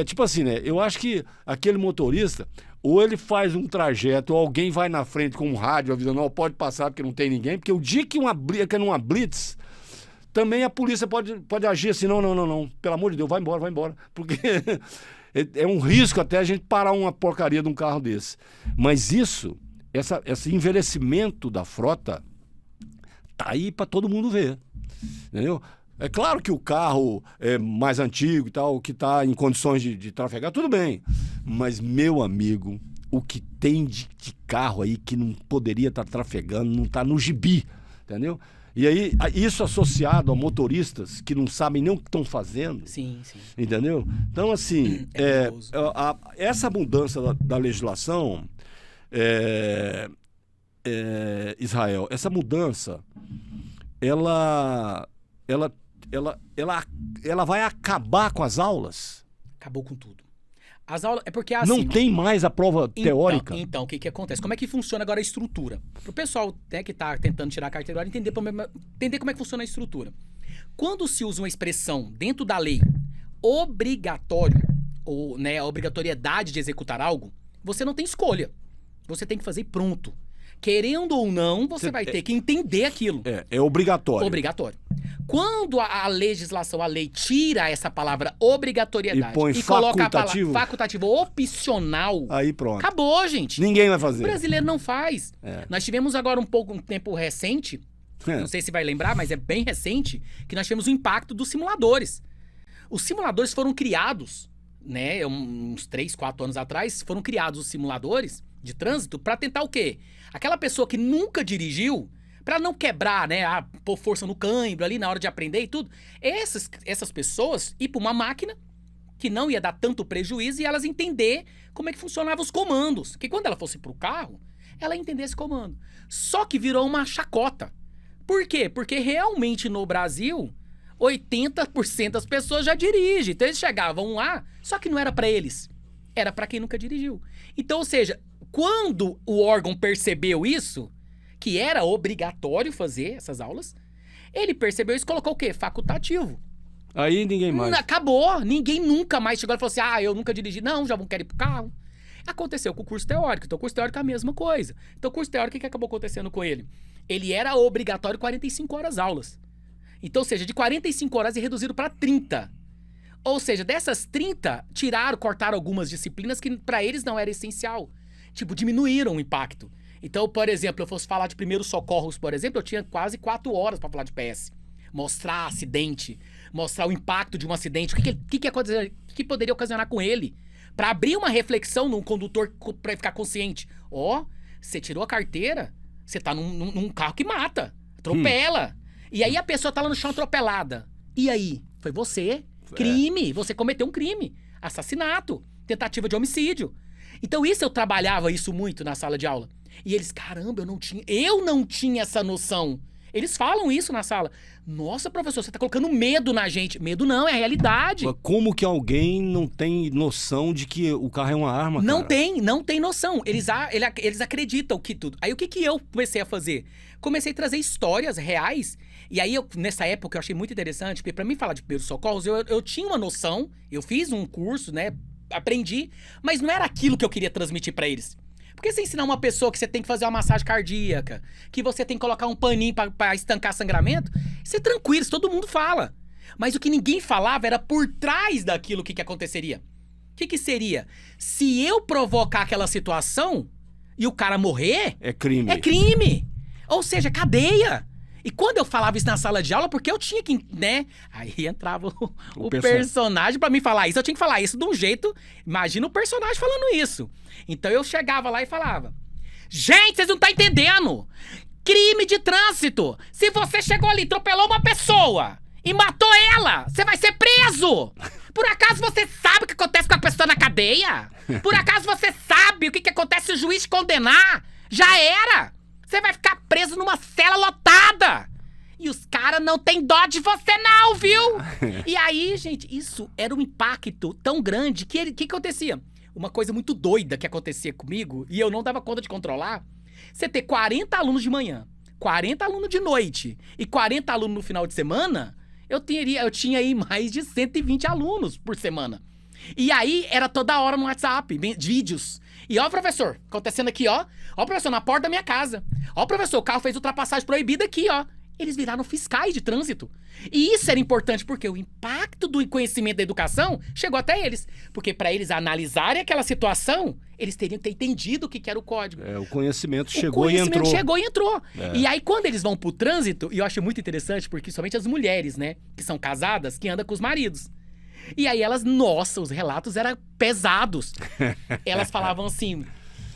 tipo assim, né? Eu acho que aquele motorista, ou ele faz um trajeto, ou alguém vai na frente com um rádio avisando, não, pode passar porque não tem ninguém, porque o dia que numa blitz, também a polícia pode agir assim, não, pelo amor de Deus, vai embora, porque é um risco até a gente parar uma porcaria de um carro desse. Mas esse envelhecimento da frota tá aí para todo mundo ver, entendeu? É claro que o carro é mais antigo e tal, que está em condições de trafegar, tudo bem. Mas, meu amigo, o que tem de carro aí que não poderia estar trafegando, não está no gibi, entendeu? E aí, isso associado a motoristas que não sabem nem o que estão fazendo. Sim. Entendeu? Então, assim, essa mudança da legislação... Israel, essa mudança ela vai acabar com as aulas? Acabou com tudo. As aulas é porque assim, não tem mais a prova teórica. Então, o que acontece? Como é que funciona agora a estrutura? Para o pessoal que está tentando tirar a carteira, entender como é que funciona a estrutura. Quando se usa uma expressão dentro da lei obrigatório, ou a obrigatoriedade de executar algo, você não tem escolha. Você tem que fazer pronto. Querendo ou não, você vai ter que entender aquilo. É obrigatório. Obrigatório. Quando a legislação, a lei, tira essa palavra obrigatoriedade e coloca a palavra facultativo opcional, aí pronto. Acabou, gente. Ninguém vai fazer. O brasileiro não faz. Nós tivemos agora um tempo recente, não sei se vai lembrar, mas é bem recente, que nós tivemos o impacto dos simuladores. Os simuladores foram criados, né, uns 3, 4 anos atrás, foram criados os simuladores de trânsito para tentar o quê? Aquela pessoa que nunca dirigiu, para não quebrar, né, pôr força no câimbro ali na hora de aprender e tudo, essas pessoas ir para uma máquina que não ia dar tanto prejuízo e elas entender como é que funcionavam os comandos. Que quando ela fosse pro carro, ela ia entender esse comando. Só que virou uma chacota. Por quê? Porque realmente no Brasil, 80% das pessoas já dirigem. Então eles chegavam lá, só que não era para eles. Era para quem nunca dirigiu. Então, ou seja, quando o órgão percebeu isso, que era obrigatório fazer essas aulas, ele percebeu isso e colocou o quê? Facultativo. Aí ninguém mais. Acabou. Ninguém nunca mais chegou e falou assim, eu nunca dirigi. Não, já quero ir pro carro. Aconteceu com o curso teórico. Então, o curso teórico é a mesma coisa. Então, o curso teórico, o que acabou acontecendo com ele? Ele era obrigatório 45 horas aulas. Então, ou seja, de 45 horas e reduzido para 30. Ou seja, dessas 30, cortaram algumas disciplinas que para eles não era essencial. Tipo, diminuíram o impacto. Então, por exemplo, eu fosse falar de primeiros socorros, por exemplo, eu tinha quase 4 horas para falar de PS. Mostrar acidente, mostrar o impacto de um acidente, o que poderia ocasionar com ele. Para abrir uma reflexão num condutor para ficar consciente. Você tirou a carteira, você tá num carro que mata, atropela. E aí a pessoa tá lá no chão atropelada. E aí? Foi você. Crime. Você cometeu um crime. Assassinato. Tentativa de homicídio. Então eu trabalhava isso muito na sala de aula. E eles, caramba, eu não tinha essa noção. Eles falam isso na sala. Nossa, professor, você tá colocando medo na gente. Medo não, é a realidade. Como que alguém não tem noção de que o carro é uma arma, Não cara? não tem noção. Eles acreditam que tudo. Aí o que eu comecei a fazer? Comecei a trazer histórias reais. E aí, nessa época, eu achei muito interessante, porque pra mim falar de primeiros socorros, eu tinha uma noção, eu fiz um curso, né, aprendi, mas não era aquilo que eu queria transmitir pra eles. Porque você ensinar uma pessoa que você tem que fazer uma massagem cardíaca, que você tem que colocar um paninho pra estancar sangramento, isso é tranquilo, isso todo mundo fala. Mas o que ninguém falava era por trás daquilo que aconteceria. O que seria? Se eu provocar aquela situação e o cara morrer... É crime. É crime! Ou seja, cadeia! E quando eu falava isso na sala de aula, porque eu tinha que, né? Aí entrava o personagem pra me falar isso. Eu tinha que falar isso de um jeito... Imagina o personagem falando isso. Então eu chegava lá e falava... Gente, vocês não estão entendendo! Crime de trânsito! Se você chegou ali, atropelou uma pessoa e matou ela, você vai ser preso! Por acaso você sabe o que acontece com a pessoa na cadeia? Por acaso você sabe o que acontece se o juiz te condenar? Já era! Você vai ficar preso numa cela lotada! E os caras não tem dó de você não, viu? E aí, gente, isso era um impacto tão grande que o que acontecia? Uma coisa muito doida que acontecia comigo, e eu não dava conta de controlar, você ter 40 alunos de manhã, 40 alunos de noite e 40 alunos no final de semana, eu tinha aí mais de 120 alunos por semana. E aí, era toda hora no WhatsApp, vídeos. E ó, professor, acontecendo aqui, ó. Ó, professor, na porta da minha casa. Ó, professor, o carro fez ultrapassagem proibida aqui, ó. Eles viraram fiscais de trânsito. E isso era importante porque o impacto do conhecimento da educação chegou até eles. Porque para eles analisarem aquela situação, eles teriam que ter entendido o que era o código. O conhecimento chegou e entrou. Chegou e entrou. E aí, quando eles vão pro trânsito, e eu acho muito interessante, porque somente as mulheres, né, que são casadas, que andam com os maridos. E aí elas, nossa, os relatos eram pesados. Elas falavam assim...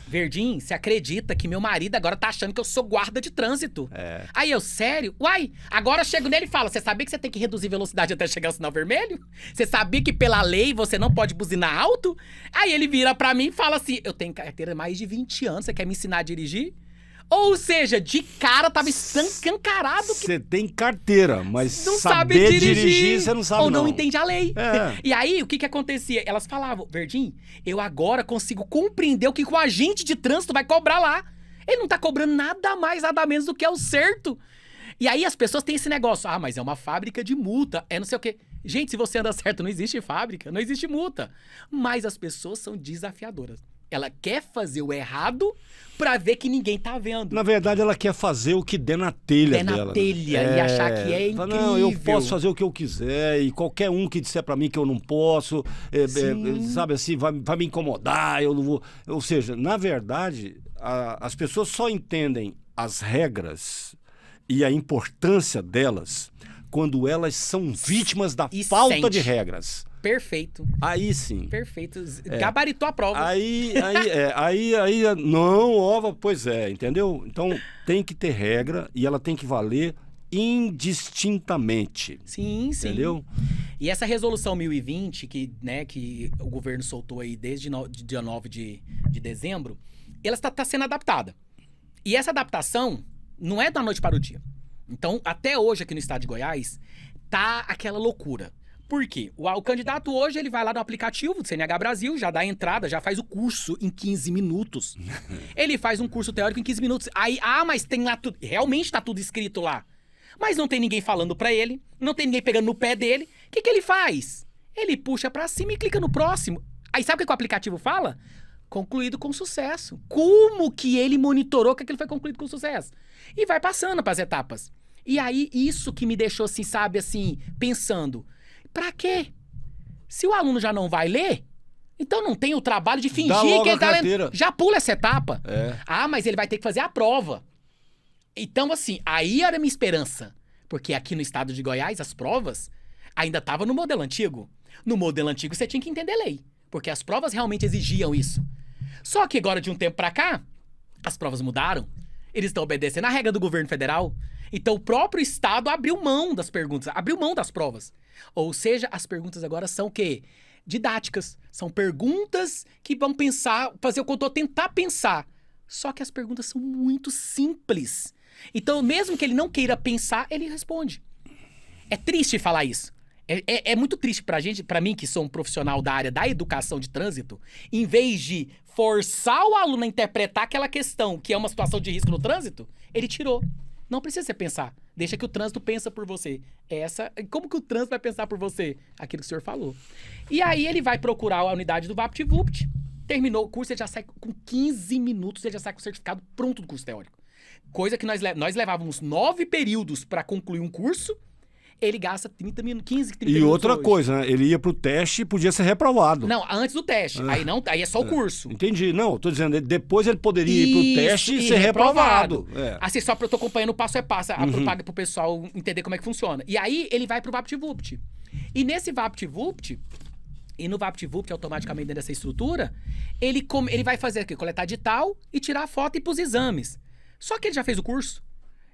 Verdim, você acredita que meu marido agora tá achando que eu sou guarda de trânsito? Aí eu, sério? Uai, agora eu chego nele e falo, você sabia que você tem que reduzir velocidade até chegar ao sinal vermelho? Você sabia que pela lei você não pode buzinar alto? Aí ele vira pra mim e fala assim, eu tenho carteira há mais de 20 anos, você quer me ensinar a dirigir? Ou seja, de cara tava escancarado que... Você tem carteira, mas não saber sabe dirigir você não sabe ou não entende a lei. É. E aí, o que acontecia? Elas falavam, Verdim, eu agora consigo compreender o que o agente de trânsito vai cobrar lá. Ele não tá cobrando nada mais, nada menos do que é o certo. E aí as pessoas têm esse negócio, mas é uma fábrica de multa, é não sei o quê. Gente, se você anda certo, não existe fábrica, não existe multa. Mas as pessoas são desafiadoras. Ela quer fazer o errado pra ver que ninguém tá vendo. Na verdade, ela quer fazer o que der na telha dela. Der na telha e achar que é incrível. Não, eu posso fazer o que eu quiser e qualquer um que disser pra mim que eu não posso, sabe assim, vai me incomodar, eu não vou... Ou seja, na verdade, as pessoas só entendem as regras e a importância delas quando elas são vítimas da falta de regras. Perfeito. Aí sim. Perfeito. Gabaritou a prova. Aí, não, pois é, entendeu? Então tem que ter regra e ela tem que valer indistintamente. Sim. Entendeu? E essa resolução 1020, que o governo soltou aí desde dia 9 de dezembro, ela está sendo adaptada. E essa adaptação não é da noite para o dia. Então, até hoje aqui no estado de Goiás, tá aquela loucura. Por quê? O candidato hoje, ele vai lá no aplicativo do CNH Brasil, já dá a entrada, já faz o curso em 15 minutos. Ele faz um curso teórico em 15 minutos. Aí, mas tem lá tudo, realmente tá tudo escrito lá. Mas não tem ninguém falando pra ele, não tem ninguém pegando no pé dele. O que ele faz? Ele puxa pra cima e clica no próximo. Aí sabe o que o aplicativo fala? concluído com sucesso. Como que ele monitorou que aquilo foi concluído com sucesso? E vai passando para as etapas. E aí, isso que me deixou assim, sabe, assim, pensando, pra quê? Se o aluno já não vai ler, então não tem o trabalho de fingir que ele tá lendo. Já pula essa etapa. Ah, mas ele vai ter que fazer a prova. Então, assim, aí era a minha esperança. Porque aqui no estado de Goiás, as provas ainda estavam no modelo antigo. No modelo antigo, você tinha que entender lei. Porque as provas realmente exigiam isso. Só que agora, de um tempo pra cá, as provas mudaram. Eles estão obedecendo a regra do governo federal. Então, o próprio estado abriu mão das perguntas, abriu mão das provas. Ou seja, as perguntas agora são o quê? Didáticas. São perguntas que vão pensar, fazer o que eu tô tentar pensar. Só que as perguntas são muito simples. Então, mesmo que ele não queira pensar, ele responde. É triste falar isso. É muito triste pra mim, que sou um profissional da área da educação de trânsito, em vez de forçar o aluno a interpretar aquela questão, que é uma situação de risco no trânsito, ele tirou. Não precisa você pensar. Deixa que o trânsito pensa por você. Como que o trânsito vai pensar por você? Aquilo que o senhor falou. E aí ele vai procurar a unidade do VaptVupt. Terminou o curso, ele já sai com 15 minutos, ele já sai com o certificado pronto do curso teórico. Coisa que nós levávamos 9 períodos para concluir um curso, ele gasta 30 minutos, 15, 30 minutos. E outra hoje. coisa, né? Ele ia pro teste e podia ser reprovado. Não, antes do teste. Aí é só o curso. Entendi. Não, tô dizendo, depois ele poderia ir pro teste e ser reprovado. Assim, só pra eu tô acompanhando o passo a passo, pro pessoal entender como é que funciona. E aí ele vai pro VaptVupt. E nesse VaptVupt, e no VaptVupt, automaticamente dentro dessa estrutura, ele vai fazer aqui, coletar digital e tirar a foto e ir pros exames. Só que ele já fez o curso.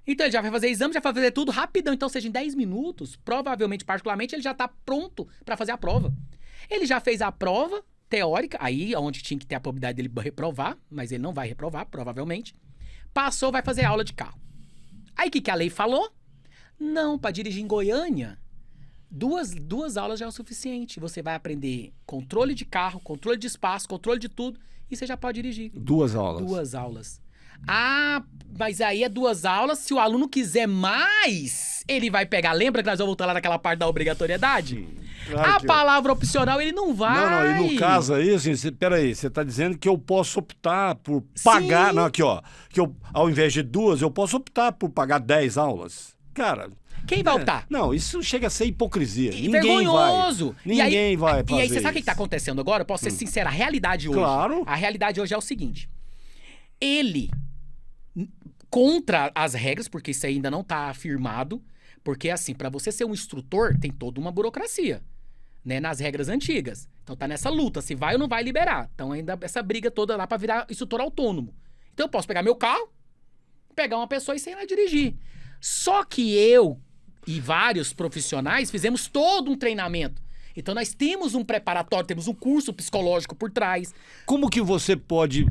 Então ele já vai fazer exame, já vai fazer tudo rapidão. Então, seja em 10 minutos, provavelmente, particularmente, ele já tá pronto para fazer a prova. Ele já fez a prova teórica, aí onde tinha que ter a probabilidade dele reprovar, mas ele não vai reprovar, provavelmente. Passou, vai fazer aula de carro. Aí o que a lei falou? Não, para dirigir em Goiânia, duas aulas já é o suficiente. Você vai aprender controle de carro, controle de espaço, controle de tudo, e você já pode dirigir. 2 aulas. 2 aulas. Ah, mas aí é 2 aulas. Se o aluno quiser mais, ele vai pegar. Lembra que nós vamos voltar lá naquela parte da obrigatoriedade? Claro a palavra opcional, ele não vai. Não, e no caso aí, assim, peraí, você tá dizendo que eu posso optar por pagar... Sim. Não, aqui, ó. Que eu, ao invés de 2, eu posso optar por pagar 10 aulas. Cara... Quem vai optar? Não, isso chega a ser hipocrisia. E vergonhoso. Ninguém vai fazer. E aí, você sabe o que tá acontecendo agora? Eu posso ser sincero, a realidade hoje... Claro. A realidade hoje é o seguinte. Ele... contra as regras, porque isso ainda não tá afirmado, porque assim, para você ser um instrutor, tem toda uma burocracia, né, nas regras antigas. Então tá nessa luta, se vai ou não vai liberar. Então ainda essa briga toda lá para virar instrutor autônomo. Então eu posso pegar meu carro, pegar uma pessoa e sair lá dirigir. Só que eu e vários profissionais fizemos todo um treinamento. Então nós temos um preparatório, temos um curso psicológico por trás. Como que você pode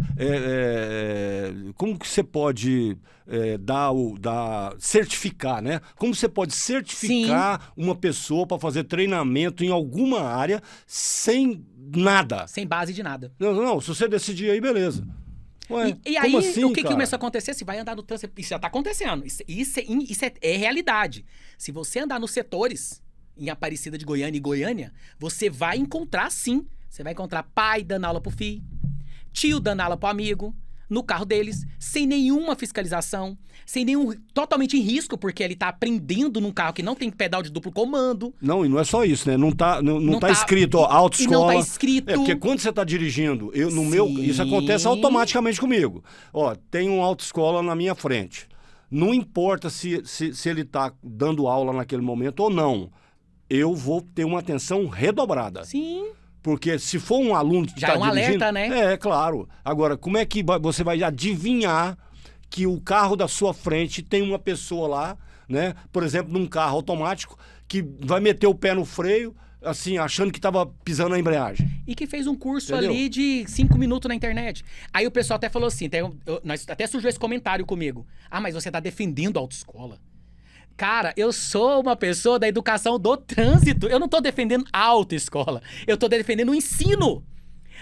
certificar, né? Como você pode certificar uma pessoa para fazer treinamento em alguma área sem nada? Sem base de nada. Não, se você decidir aí, beleza. Ué, e aí, assim, o que começou a acontecer? Se vai andar no trânsito, isso já tá acontecendo. Isso é realidade. Se você andar nos setores... em Aparecida de Goiânia e Goiânia, você vai encontrar, sim. Você vai encontrar pai dando aula pro filho, tio dando aula pro amigo, no carro deles, sem nenhuma fiscalização, totalmente em risco, porque ele tá aprendendo num carro que não tem pedal de duplo comando. Não, e não é só isso, né? Não tá escrito, ó, autoescola. E não tá escrito. Porque quando você tá dirigindo, isso acontece automaticamente comigo. Ó, tem uma autoescola na minha frente. Não importa se ele tá dando aula naquele momento ou não. Eu vou ter uma atenção redobrada. Sim. Porque se for um aluno que está dirigindo... Já é um alerta, né? É, claro. Agora, como é que você vai adivinhar que o carro da sua frente tem uma pessoa lá, né? Por exemplo, num carro automático, que vai meter o pé no freio, assim, achando que estava pisando na embreagem. E que fez um curso ali de 5 minutos na internet. Aí o pessoal até falou assim, até surgiu esse comentário comigo. Ah, mas você está defendendo a autoescola. Cara, eu sou uma pessoa da educação do trânsito. Eu não tô defendendo a autoescola. Eu tô defendendo o ensino.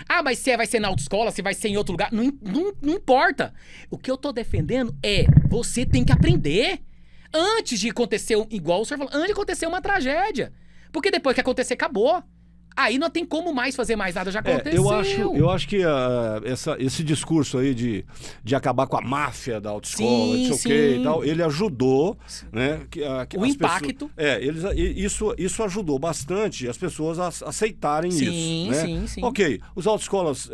Ah, mas se vai ser na autoescola, se vai ser em outro lugar, não importa. O que eu tô defendendo é, você tem que aprender. Antes de acontecer, igual o senhor falou, antes de acontecer uma tragédia. Porque depois que acontecer, acabou. Aí não tem como mais fazer mais nada, já aconteceu. Eu acho que esse discurso aí de acabar com a máfia da autoescola, Sim, não sei o quê sim. e tal, ele ajudou, né? O impacto. Isso ajudou bastante as pessoas a aceitarem Sim, isso, né? sim, sim. Ok, os autoescolas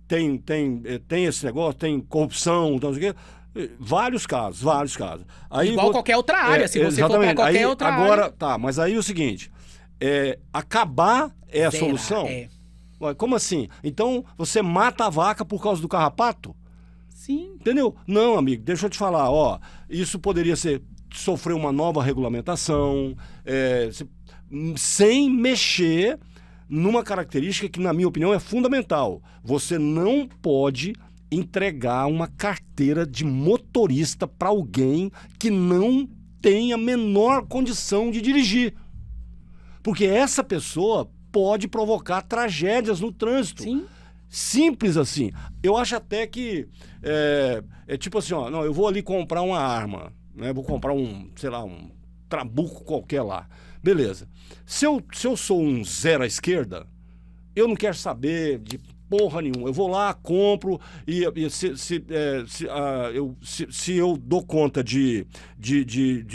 tem esse negócio, tem corrupção, não sei o quê. Vários casos. Aí, Igual qualquer outra área, se você for pra qualquer outra agora, área. tá, mas aí é o seguinte, acabar é a Será? solução? É. Ué, como assim? Então você mata a vaca por causa do carrapato? Sim. Entendeu? Não, amigo, deixa eu te falar, isso poderia sofrer uma nova regulamentação, sem mexer numa característica que, na minha opinião, é fundamental. Você não pode entregar uma carteira de motorista para alguém que não tem a menor condição de dirigir. Porque essa pessoa pode provocar tragédias no trânsito. Sim. Simples assim. Eu acho até que é tipo assim, não, eu vou ali comprar uma arma, né? Vou comprar um trabuco qualquer lá. Beleza. Se eu sou um zero à esquerda, eu não quero saber de porra nenhuma. Eu vou lá, compro e se eu dou conta de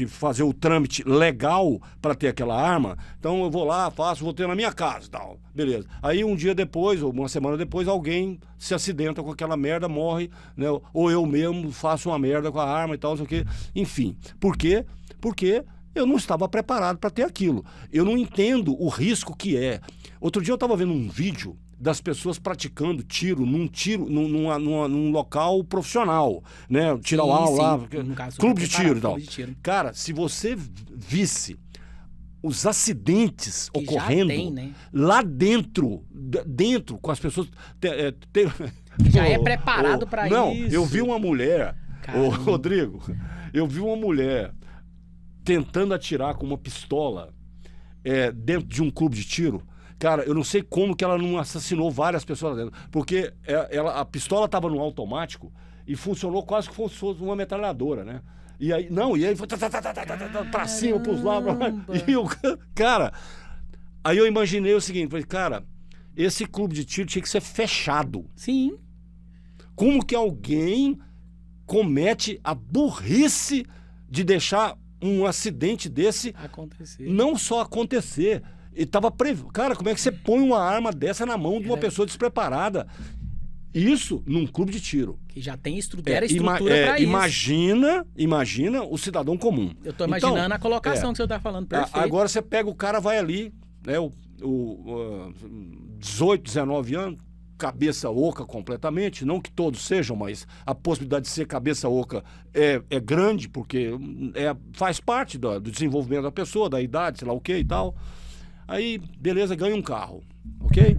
fazer o trâmite legal para ter aquela arma, então eu vou lá, vou ter na minha casa e tal. Beleza. Aí um dia depois, ou uma semana depois, alguém se acidenta com aquela merda, morre, né? Ou eu mesmo faço uma merda com a arma e tal, não sei o quê. Enfim. Por quê? Porque eu não estava preparado para ter aquilo. Eu não entendo o risco que é. Outro dia eu estava vendo um vídeo das pessoas praticando tiro num local profissional, né? Tiro ao alvo lá, clube de tiro e tal. Cara, se você visse os acidentes que ocorrendo já tem, né? lá dentro com as pessoas... Já é preparado para isso. Não, eu vi uma mulher, Rodrigo, eu vi uma mulher tentando atirar com uma pistola dentro de um clube de tiro. Cara, eu não sei como que ela não assassinou várias pessoas lá dentro. Porque a pistola estava no automático e funcionou quase que fosse uma metralhadora, né? E aí foi pra cima, pros lados. Cara, aí eu imaginei o seguinte, falei, cara, esse clube de tiro tinha que ser fechado. Sim. Como que alguém comete a burrice de deixar um acidente desse não só acontecer... E tava Cara, como é que você põe uma arma dessa na mão de uma pessoa despreparada? Isso num clube de tiro. Que já tem estrutura pra isso. Imagina o cidadão comum. Eu tô imaginando a colocação que você tá falando, perfeito. Agora você pega o cara, vai ali, né, 18, 19 anos, cabeça oca completamente, não que todos sejam, mas a possibilidade de ser cabeça oca é grande, porque faz parte do desenvolvimento da pessoa, da idade, sei lá o que e tal. Aí, beleza, ganha um carro, ok?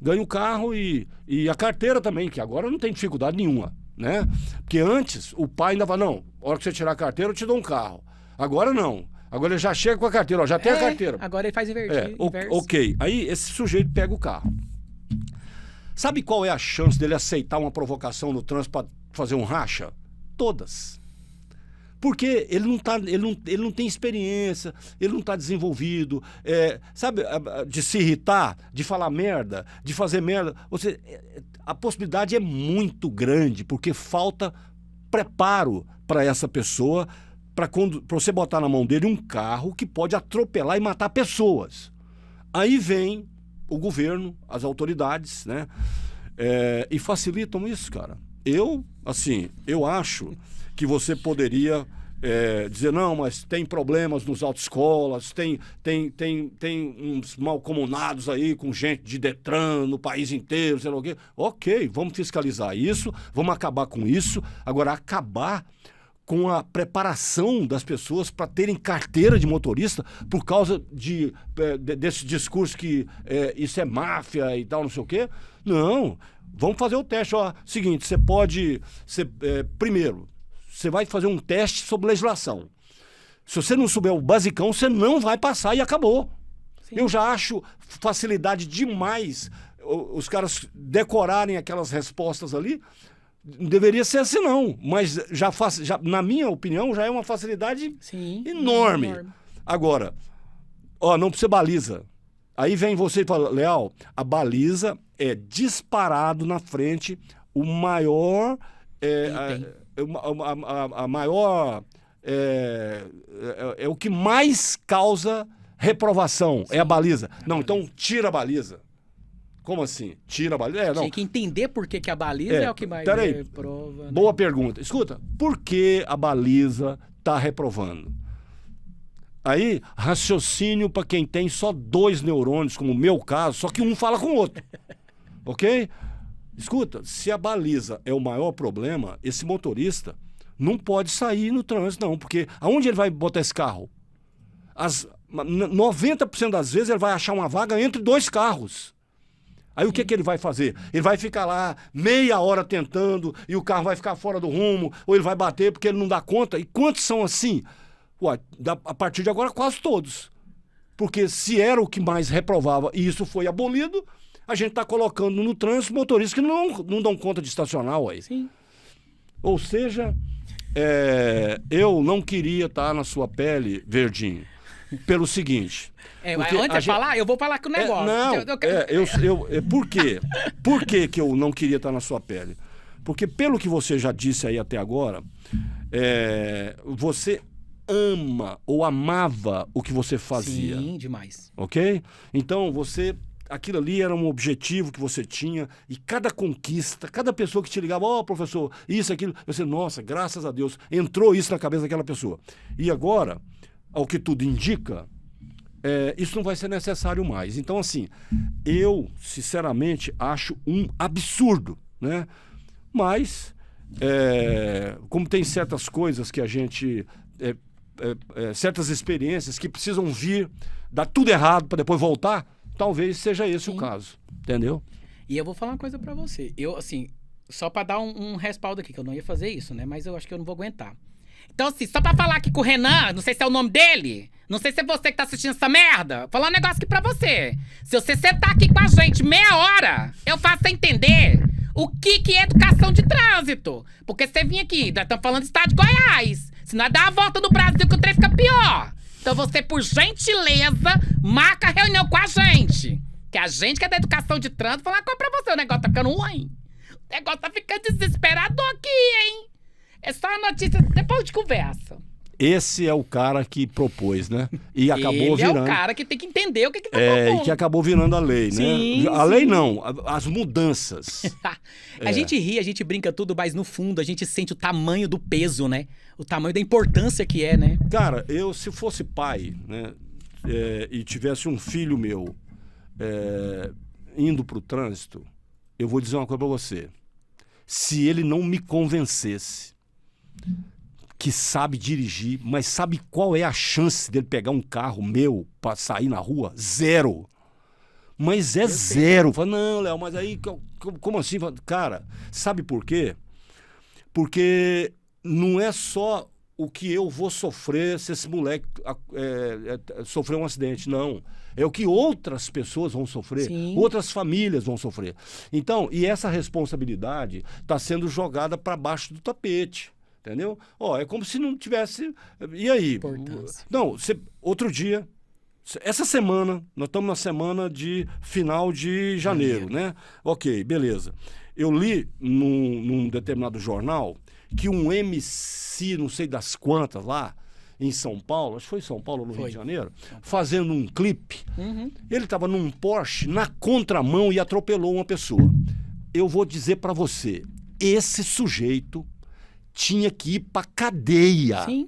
Ganha um carro e a carteira também, que agora não tem dificuldade nenhuma, né? Porque antes, o pai ainda fala, não, a hora que você tirar a carteira, eu te dou um carro. Agora não. Agora ele já chega com a carteira, já tem a carteira. Agora ele faz invertido. Ok. Aí esse sujeito pega o carro. Sabe qual é a chance dele aceitar uma provocação no trânsito para fazer um racha? Todas. Porque ele não tem experiência, ele não está desenvolvido, sabe, de se irritar, de falar merda, de fazer merda. A possibilidade é muito grande, porque falta preparo para essa pessoa, para você botar na mão dele um carro que pode atropelar e matar pessoas. Aí vem o governo, as autoridades, né, e facilitam isso, cara. Eu acho que você poderia dizer, não, mas tem problemas nos autoescolas, tem uns malcomunados aí com gente de Detran no país inteiro, sei lá o quê. Ok, vamos fiscalizar isso, vamos acabar com isso. Agora, acabar com a preparação das pessoas para terem carteira de motorista por causa desse discurso que isso é máfia e tal, não sei o quê. Não, vamos fazer o teste. Seguinte, você pode... primeiro, você vai fazer um teste sobre legislação. Se você não souber o basicão, você não vai passar e acabou. Sim. Eu já acho facilidade demais os caras decorarem aquelas respostas ali. Deveria ser assim, não. Mas já na minha opinião, já é uma facilidade enorme. Agora, não precisa baliza. Aí vem você e fala, Leal, a baliza é disparado na frente o maior... a maior... É o que mais causa reprovação, é a baliza. Não, então tira a baliza. Como assim? Tira a baliza? Não. Tem que entender por que a baliza é o que mais reprova. Né? Boa pergunta. Escuta, por que a baliza está reprovando? Aí, raciocínio para quem tem só 2 neurônios, como o meu caso, só que um fala com o outro. Ok? Escuta, se a baliza é o maior problema, esse motorista não pode sair no trânsito, não. Porque aonde ele vai botar esse carro? 90% das vezes ele vai achar uma vaga entre 2 carros. Aí o que ele vai fazer? Ele vai ficar lá meia hora tentando e o carro vai ficar fora do rumo, ou ele vai bater porque ele não dá conta. E quantos são assim? Ué, a partir de agora, quase todos. Porque se era o que mais reprovava e isso foi abolido, a gente está colocando no trânsito motoristas que não dão conta de estacionar, ué. Sim. Ou seja, eu não queria estar na sua pele, Verdinho, pelo seguinte... Antes de falar, eu vou falar com o negócio. Por quê? Por que eu não queria estar na sua pele? Porque pelo que você já disse aí até agora, você ama ou amava o que você fazia. Sim, demais. Ok? Então aquilo ali era um objetivo que você tinha e cada conquista, cada pessoa que te ligava, professor, isso, aquilo, você, nossa, graças a Deus, entrou isso na cabeça daquela pessoa. E agora, ao que tudo indica, isso não vai ser necessário mais. Então, assim, eu, sinceramente, acho um absurdo, né? Mas, como tem certas coisas que a gente... certas experiências que precisam vir, dar tudo errado para depois voltar, talvez seja esse o caso, entendeu? E eu vou falar uma coisa para você. Eu, assim, só para dar um respaldo aqui, que eu não ia fazer isso, né? Mas eu acho que eu não vou aguentar. Então, assim, só pra falar aqui com o Renan, não sei se é o nome dele, não sei se é você que tá assistindo essa merda, vou falar um negócio aqui pra você. Se você sentar aqui com a gente meia hora, eu faço você entender o que é educação de trânsito. Porque você vinha aqui, nós estamos falando do estado de Goiás. Se nós dar a volta no Brasil, que o trem fica pior. Então você, por gentileza, marca a reunião com a gente. Que a gente que é da educação de trânsito, falar uma coisa pra você, o negócio tá ficando ruim. O negócio tá ficando desesperador aqui, hein? É só a notícia, depois de conversa. Esse é o cara que propôs, né? E acabou virando... Ele é o cara que tem que entender o que tá propondo. E que acabou virando a lei, sim, né? A lei não, as mudanças. A gente ri, a gente brinca tudo, mas no fundo a gente sente o tamanho do peso, né? O tamanho da importância que é, né? Cara, se fosse pai, né? E tivesse um filho meu indo pro trânsito, eu vou dizer uma coisa pra você. Se ele não me convencesse que sabe dirigir, mas sabe qual é a chance dele pegar um carro meu para sair na rua? 0. Mas é 0. Fala, não, Léo, mas aí, como assim? Cara, sabe por quê? Porque não é só o que eu vou sofrer se esse moleque sofrer um acidente, não. É o que outras pessoas vão sofrer, sim, outras famílias vão sofrer. Então, e essa responsabilidade está sendo jogada para baixo do tapete. Entendeu? É como se não tivesse... E aí? Não, outro dia, essa semana, nós estamos na semana de final de janeiro, né? Ok, beleza. Eu li num determinado jornal que um MC, não sei das quantas lá, em São Paulo, acho que foi em São Paulo ou no Rio de Janeiro, fazendo um clipe. Ele estava num Porsche, na contramão, e atropelou uma pessoa. Eu vou dizer para você, esse sujeito tinha que ir pra cadeia. Sim.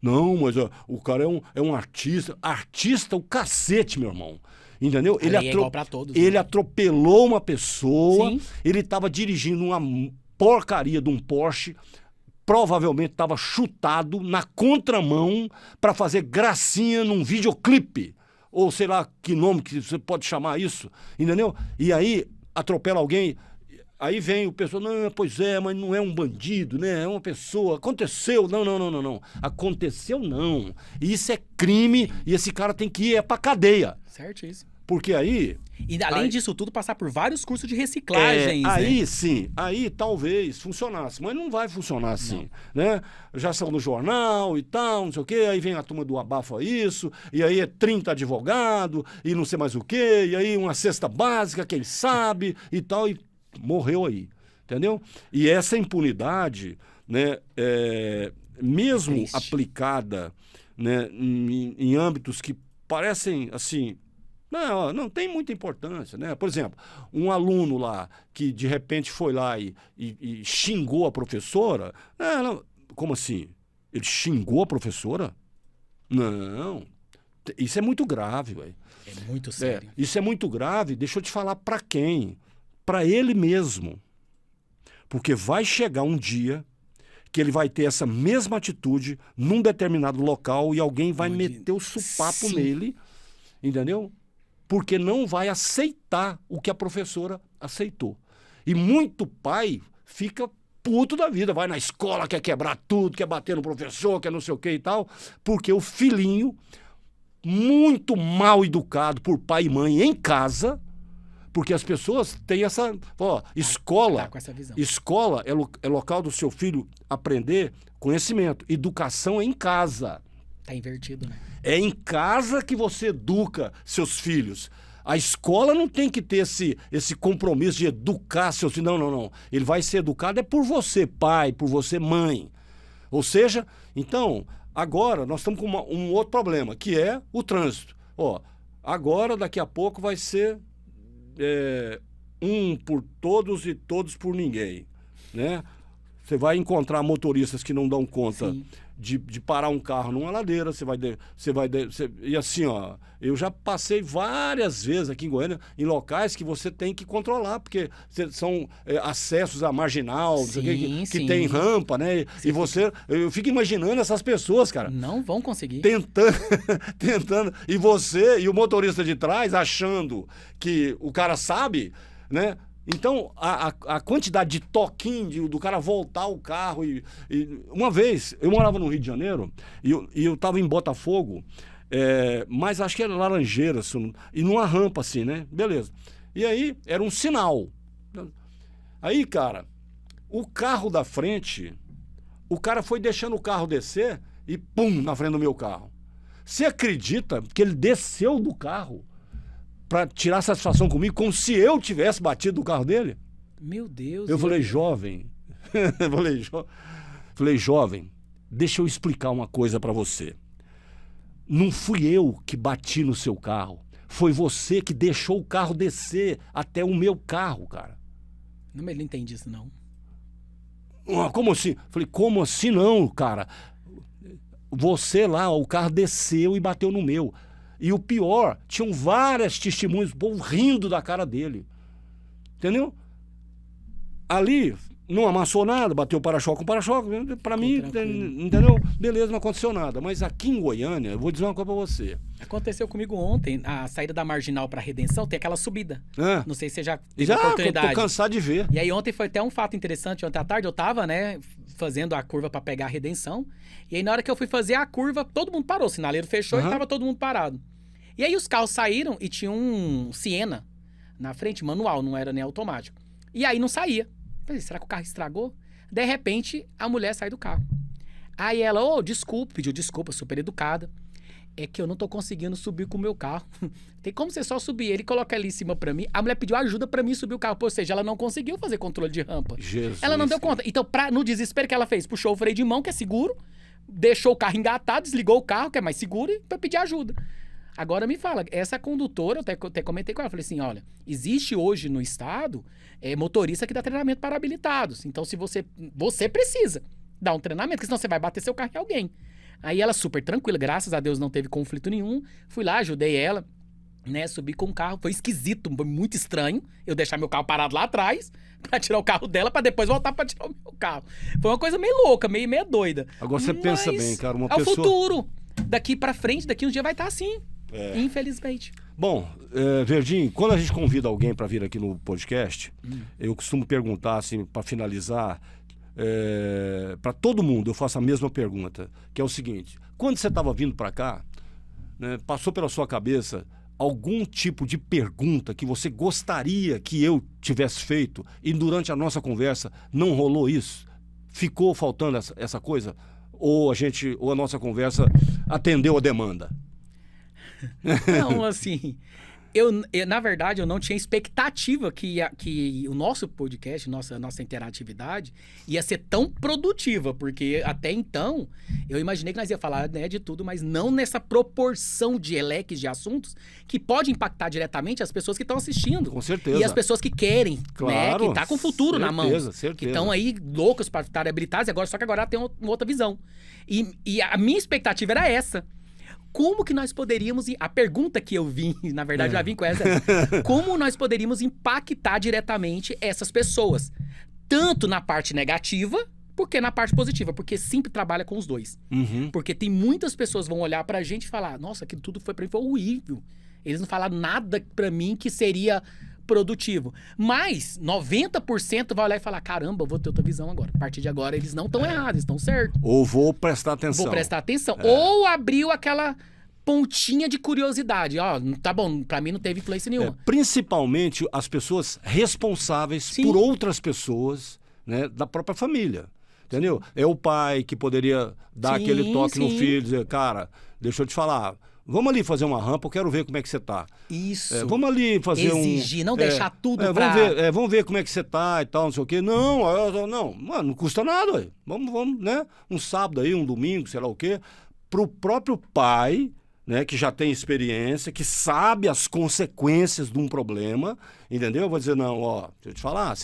Não, mas o cara é um artista. Artista o cacete, meu irmão. Entendeu? Ele é igual pra todos, ele atropelou uma pessoa. Sim. Ele estava dirigindo uma porcaria de um Porsche. Provavelmente estava chutado na contramão para fazer gracinha num videoclipe. Ou sei lá que nome que você pode chamar isso. Entendeu? E aí atropela alguém... Aí vem o pessoal, não, pois é, mas não é um bandido, né? É uma pessoa. Aconteceu. Não. Aconteceu não. Isso é crime e esse cara tem que ir pra cadeia. Certíssimo. Porque aí... E além disso tudo, passar por vários cursos de reciclagens, aí né? sim, aí talvez funcionasse, mas não vai funcionar assim, né? Já são no jornal e tal, não sei o quê, aí vem a turma do abafa isso, e aí é 30 advogados, e não sei mais o quê, e aí uma cesta básica, quem sabe, e tal, e morreu aí, entendeu? E essa impunidade, né, mesmo Triste. aplicada, né, em âmbitos que parecem, assim... Não tem muita importância, né? Por exemplo, um aluno lá que de repente foi lá e xingou a professora. Como assim? Ele xingou a professora? Não. Isso é muito grave, velho. É muito sério. Isso é muito grave. Deixa eu te falar para quem? Para ele mesmo. Porque vai chegar um dia que ele vai ter essa mesma atitude num determinado local e alguém vai meter o supapo nele, entendeu? Porque não vai aceitar o que a professora aceitou. E muito pai fica puto da vida, vai na escola, quer quebrar tudo, quer bater no professor, quer não sei o que e tal, porque o filhinho, muito mal educado por pai e mãe em casa, porque as pessoas têm essa... escola, tá com essa visão. Escola é local do seu filho aprender conhecimento. Educação é em casa. Tá invertido, né? É em casa que você educa seus filhos. A escola não tem que ter esse compromisso de educar seus filhos. Não. Ele vai ser educado por você, pai, por você, mãe. Ou seja, então, agora nós estamos com um outro problema, que é o trânsito. Agora, daqui a pouco, vai ser um por todos e todos por ninguém, né? Você vai encontrar motoristas que não dão conta de parar um carro numa ladeira, e assim, eu já passei várias vezes aqui em Goiânia em locais que você tem que controlar, porque são acessos à marginal, que tem rampa, né? Eu fico imaginando essas pessoas, cara. Não vão conseguir. Tentando, e você e o motorista de trás achando que o cara sabe, né? Então, a quantidade de toquinho do cara voltar o carro uma vez, eu morava no Rio de Janeiro e eu estava em Botafogo, mas acho que era Laranjeiras, e numa rampa assim, né? Beleza. E aí, era um sinal. Aí, cara, o carro da frente, o cara foi deixando o carro descer e pum, na frente do meu carro. Você acredita que ele desceu do carro para tirar satisfação comigo, como se eu tivesse batido no carro dele? Meu Deus. Eu falei, jovem, jovem, deixa eu explicar uma coisa para você. Não fui eu que bati no seu carro, foi você que deixou o carro descer até o meu carro, cara. Não, ele não entende isso, não. Como assim? Falei, como assim não, cara? Você lá, o carro desceu e bateu no meu. E o pior, tinham várias testemunhas, o povo rindo da cara dele. Entendeu? Ali, não amassou nada, bateu o para-choque com para-choque. Pra mim, entendeu? Beleza, não aconteceu nada. Mas aqui em Goiânia, eu vou dizer uma coisa pra você. Aconteceu comigo ontem, a saída da Marginal pra Redenção, tem aquela subida. Não sei se você já teve Já, oportunidade. eu tô cansado de ver. E aí ontem foi até um fato interessante. Ontem à tarde eu tava, né, fazendo a curva pra pegar a Redenção. E aí na hora que eu fui fazer a curva, todo mundo parou. O sinaleiro fechou e tava todo mundo parado. E aí os carros saíram e tinha um Siena na frente, manual, não era nem automático. E aí não saía. Falei, será que o carro estragou? De repente, a mulher sai do carro. Aí ela, desculpa, pediu desculpa, super educada. É que eu não tô conseguindo subir com o meu carro. Tem como você só subir ele e colocar ali em cima pra mim. A mulher pediu ajuda pra mim subir o carro. Ou seja, ela não conseguiu fazer controle de rampa. Jesus, ela não deu conta. Então, no desespero que ela fez, puxou o freio de mão, que é seguro, deixou o carro engatado, desligou o carro, que é mais seguro, e pra pedir ajuda. Agora me fala, essa condutora, eu até comentei com ela, falei assim, olha, existe hoje no estado motorista que dá treinamento para habilitados. Então, se você precisa dar um treinamento, porque senão você vai bater seu carro em alguém. Aí ela super tranquila, graças a Deus não teve conflito nenhum. Fui lá, ajudei ela, né, subi com o carro. Foi esquisito, foi muito estranho eu deixar meu carro parado lá atrás pra tirar o carro dela, pra depois voltar pra tirar o meu carro. Foi uma coisa meio louca, meio doida. Agora você pensa bem, cara, uma pessoa... pessoa... É o futuro. Daqui pra frente, daqui uns dias vai estar assim. Infelizmente. Bom, Verdinho, quando a gente convida alguém para vir aqui no podcast, eu costumo perguntar, assim, para finalizar, para todo mundo, eu faço a mesma pergunta, que é o seguinte: quando você estava vindo para cá, né, passou pela sua cabeça algum tipo de pergunta que você gostaria que eu tivesse feito e durante a nossa conversa não rolou isso? Ficou faltando essa coisa? Ou a nossa conversa atendeu a demanda? Não, assim, na verdade, eu não tinha expectativa que o nosso podcast, nossa interatividade, ia ser tão produtiva, porque até então eu imaginei que nós ia falar, né, de tudo, mas não nessa proporção de leques de assuntos que pode impactar diretamente as pessoas que estão assistindo. Com certeza. E as pessoas que querem, né, Claro, que tá com o futuro na mão. certeza. Que estão aí loucas para estarem habilitadas, só que agora ela tem uma outra visão. E a minha expectativa era essa. Como que nós poderíamos... A pergunta que eu vim, na verdade, já vim com essa. Como nós poderíamos impactar diretamente essas pessoas? Tanto na parte negativa, porque na parte positiva. Porque sempre trabalha com os dois. Uhum. Porque tem muitas pessoas que vão olhar pra gente e falar, nossa, aquilo tudo foi pra mim, foi horrível. Eles não falaram nada pra mim que seria produtivo. Mas 90% vai olhar e falar, caramba, eu vou ter outra visão agora. A partir de agora, eles não estão errados, estão certos. Ou vou prestar atenção. Vou prestar atenção. Ou abriu aquela pontinha de curiosidade. Ó, tá bom, pra mim não teve influência nenhuma. Principalmente as pessoas responsáveis por outras pessoas, né, da própria família. Entendeu? É o pai que poderia dar aquele toque no filho, dizer, cara, deixa eu te falar, vamos ali fazer uma rampa, eu quero ver como é que você tá. Isso. Vamos ali fazer exigir, não deixar tudo pra... Vamos ver como é que você tá e tal, não sei o quê. Não, mano, não custa nada, ué. Vamos, né? Um sábado aí, um domingo, sei lá o quê. Pro próprio pai, né, que já tem experiência, que sabe as consequências de um problema, entendeu? Eu vou dizer, não, ó, deixa eu te falar,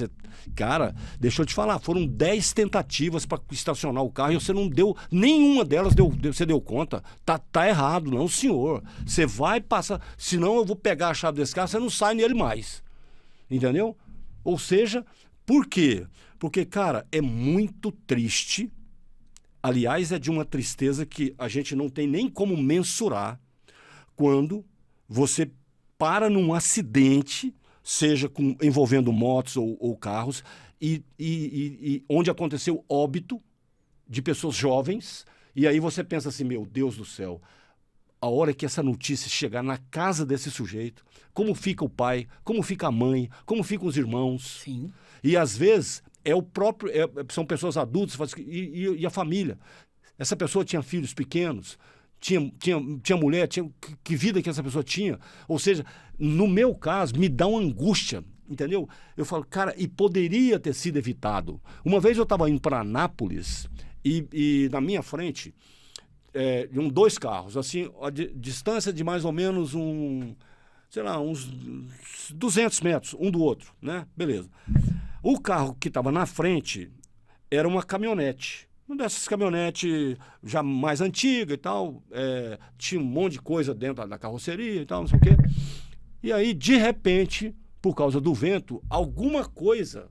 cara, deixa eu te falar, foram 10 tentativas para estacionar o carro e você não deu, nenhuma delas você deu conta. Tá errado, não, senhor. Você vai passar, senão eu vou pegar a chave desse carro, você não sai nele mais. Entendeu? Ou seja, por quê? Porque, cara, é muito triste. Aliás, é de uma tristeza que a gente não tem nem como mensurar quando você para num acidente, seja envolvendo motos ou carros, e onde aconteceu óbito de pessoas jovens, e aí você pensa assim, meu Deus do céu, a hora que essa notícia chegar na casa desse sujeito, como fica o pai, como fica a mãe, como ficam os irmãos. Sim. E às vezes... são pessoas adultas e a família. Essa pessoa tinha filhos pequenos, tinha mulher, que vida que essa pessoa tinha. Ou seja, no meu caso, me dá uma angústia, entendeu? Eu falo, cara, e poderia ter sido evitado. Uma vez eu estava indo para Anápolis e na minha frente, iam 2 carros, assim, a distância de mais ou menos uns 200 metros, um do outro, né? Beleza. O carro que estava na frente era uma caminhonete. Uma dessas caminhonetes já mais antiga e tal. Tinha um monte de coisa dentro da carroceria e tal, não sei o quê. E aí, de repente, por causa do vento, alguma coisa